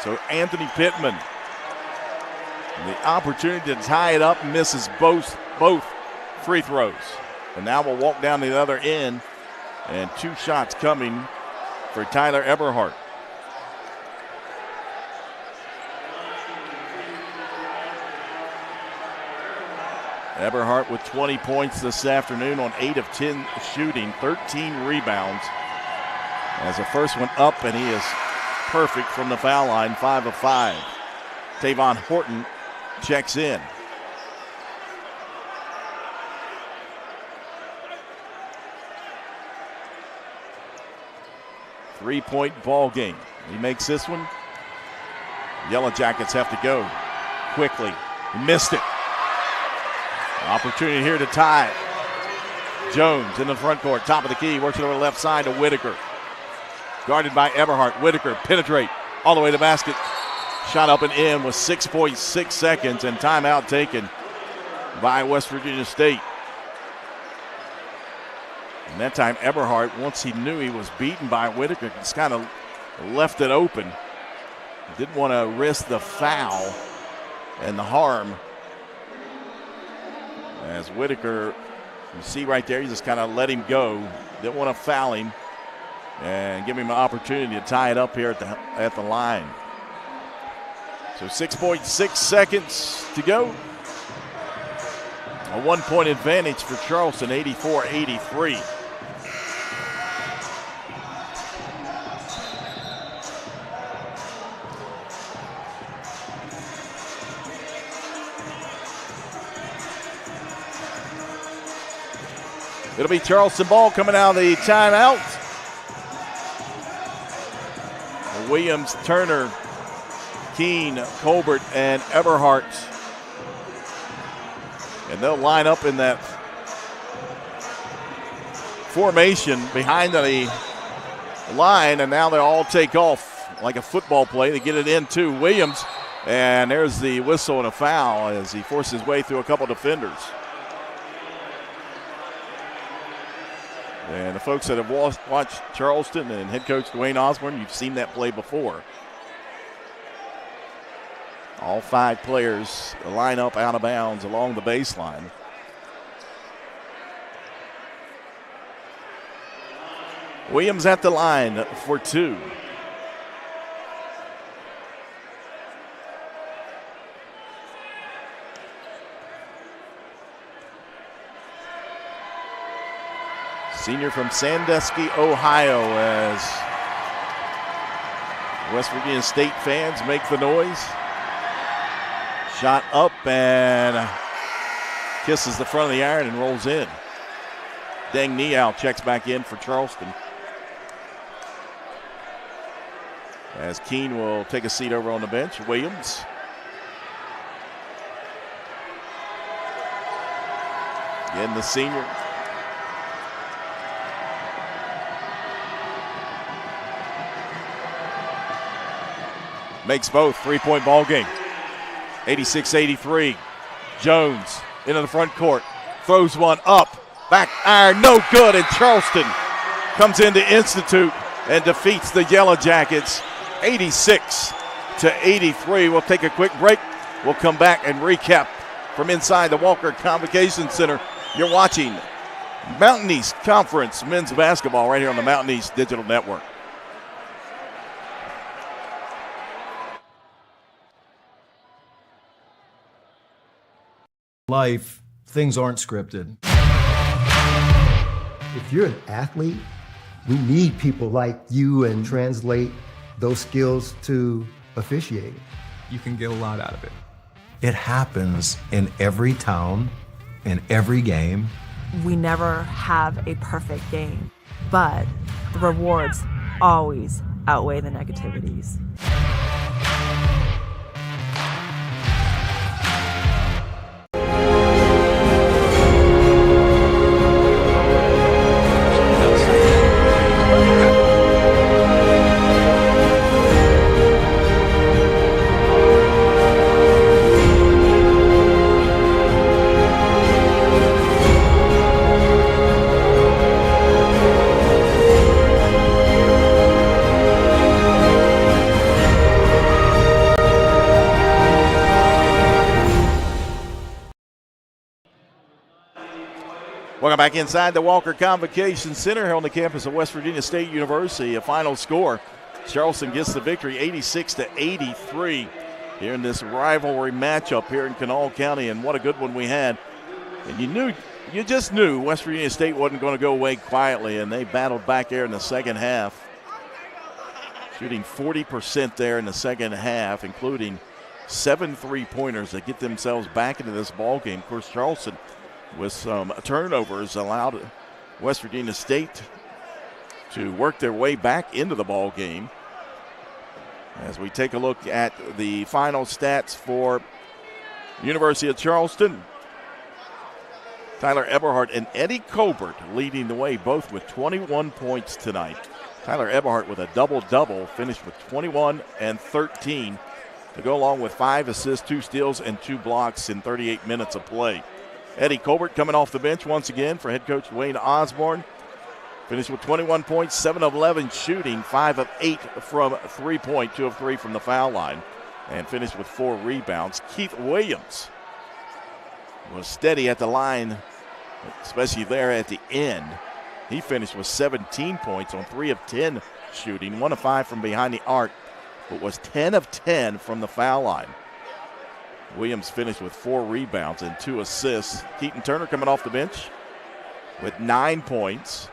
So Anthony Pittman, the opportunity to tie it up, misses both free throws. And now we'll walk down the other end, and 2 shots coming for Tyler Eberhardt. Eberhardt with 20 points this afternoon on 8 of 10 shooting, 13 rebounds. As the first one up, and he is perfect from the foul line, 5 of 5. Tavon Horton checks in. Three-point ball game. He makes this one. Yellow Jackets have to go quickly. He missed it. Opportunity here to tie it. Jones in the front court, top of the key, works it over the left side to Whitaker. Guarded by Eberhardt. Whitaker penetrate all the way to the basket. Shot up and in with 6.6 seconds, and timeout taken by West Virginia State. And that time Eberhardt, once he knew he was beaten by Whitaker, just kind of left it open. Didn't want to risk the foul and the harm. As Whitaker, you see right there, he just kind of let him go. Didn't want to foul him and give him an opportunity to tie it up here at the line. So 6.6 seconds to go. A 1-point advantage for Charleston, 84-83. It'll be Charleston ball coming out of the timeout. Williams, Turner, Keene, Colbert, and Eberhardt And they'll line up in that formation behind the line, and now they all take off like a football play. They get it into Williams, and there's the whistle and a foul as he forces his way through a couple defenders. And the folks that have watched Charleston and head coach Dwayne Osborne, you've seen that play before. All 5 players line up out of bounds along the baseline. Williams at the line for 2. Senior from Sandusky, Ohio, as West Virginia State fans make the noise. Shot up and kisses the front of the iron and rolls in. Deng Niao checks back in for Charleston. As Keene will take a seat over on the bench. Williams. Again, the senior. Makes both. 3-point ball game. 86-83. Jones into the front court. Throws one up. Back iron. No good. And Charleston comes in to institute and defeats the Yellow Jackets 86-83. We'll take a quick break. We'll come back and recap from inside the Walker Convocation Center. You're watching Mountain East Conference men's basketball right here on the Mountain East Digital Network. Life, things aren't scripted. If you're an athlete, we need people like you and translate those skills to officiating. You can get a lot out of it. It happens in every town, in every game. We never have a perfect game, but the rewards always outweigh the negativities. Welcome back inside the Walker Convocation Center here on the campus of West Virginia State University. A final score, Charleston gets the victory 86-83 here in this rivalry matchup here in Kanawha County, and what a good one we had. And you just knew West Virginia State wasn't going to go away quietly, and they battled back there in the second half, shooting 40% there in the second half, including 7 3-pointers that get themselves back into this ball game. Of course, Charleston, with some turnovers, allowed West Virginia State to work their way back into the ball game. As we take a look at the final stats for University of Charleston, Tyler Eberhardt and Eddie Colbert leading the way, both with 21 points tonight. Tyler Eberhardt with a double-double, finished with 21 and 13 to go along with 5 assists, 2 steals, and 2 blocks in 38 minutes of play. Eddie Colbert coming off the bench once again for head coach Dwayne Osborne. Finished with 21 points, 7 of 11 shooting, 5 of 8 from three-point, 2 of 3 from the foul line, and finished with 4 rebounds. Keith Williams was steady at the line, especially there at the end. He finished with 17 points on 3 of 10 shooting, 1 of 5 from behind the arc, but was 10 of 10 from the foul line. Williams finished with 4 rebounds and 2 assists. Keaton Turner coming off the bench with 9 points.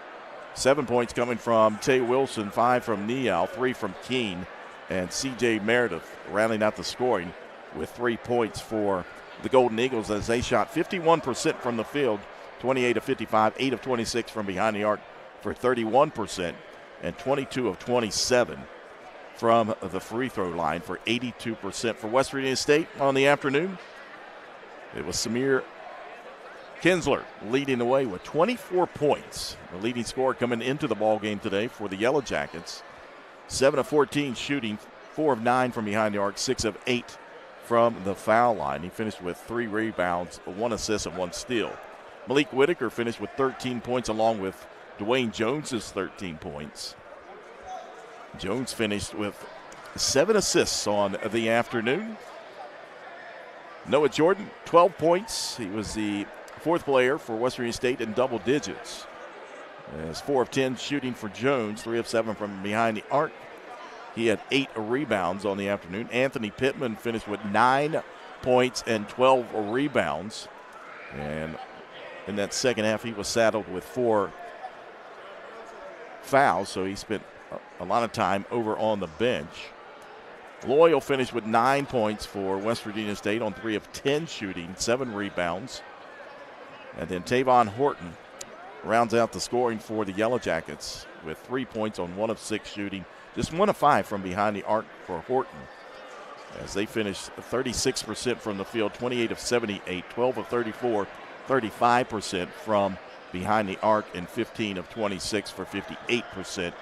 7 points coming from Tay Wilson, 5 from Nial, 3 from Keene, and C.J. Meredith rounding out the scoring with 3 points for the Golden Eagles as they shot 51% from the field, 28 of 55, 8 of 26 from behind the arc for 31%, and 22 of 27 from the free throw line for 82%. For West Virginia State on the afternoon, it was Samir Kinsler leading the way with 24 points. The leading scorer coming into the ball game today for the Yellow Jackets. 7 of 14 shooting, 4 of 9 from behind the arc, 6 of 8 from the foul line. He finished with 3 rebounds, 1 assist, and 1 steal. Malik Whitaker finished with 13 points along with Dwayne Jones's 13 points. Jones finished with 7 assists on the afternoon. Noah Jordan, 12 points. He was the 4th player for West Virginia State in double digits. As 4 of 10 shooting for Jones, 3 of 7 from behind the arc. He had 8 rebounds on the afternoon. Anthony Pittman finished with 9 points and 12 rebounds. And in that second half, he was saddled with 4 fouls, so he spent a lot of time over on the bench. Loyal finished with 9 points for West Virginia State on 3 of 10 shooting, 7 rebounds. And then Tavon Horton rounds out the scoring for the Yellow Jackets with 3 points on 1 of 6 shooting, just 1 of 5 from behind the arc for Horton. As they finished 36% from the field, 28 of 78, 12 of 34, 35% from behind the arc, and 15 of 26 for 58%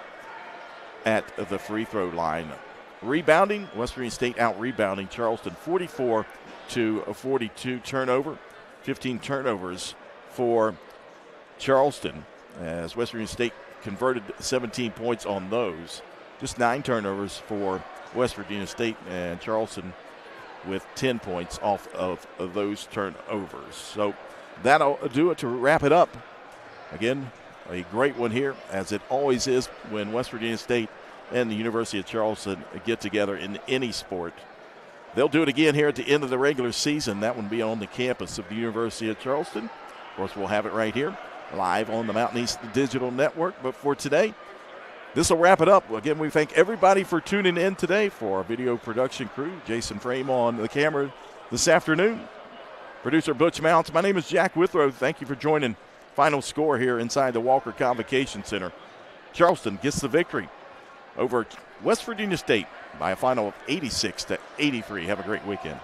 at the free throw line. Rebounding, West Virginia State out-rebounding Charleston 44-42 turnover. 15 turnovers for Charleston as West Virginia State converted 17 points on those. Just 9 turnovers for West Virginia State, and Charleston with 10 points off of those turnovers. So that'll do it to wrap it up. Again, a great one here, as it always is when West Virginia State and the University of Charleston get together in any sport. They'll do it again here at the end of the regular season. That one will be on the campus of the University of Charleston. Of course, we'll have it right here, live on the Mountain East Digital Network. But for today, this will wrap it up. Again, we thank everybody for tuning in today. For our video production crew, Jason Frame on the camera this afternoon. Producer Butch Mounts. My name is Jack Withrow. Thank you for joining. Final score here inside the Walker Convocation Center. Charleston gets the victory over West Virginia State by a final of 86-83. Have a great weekend.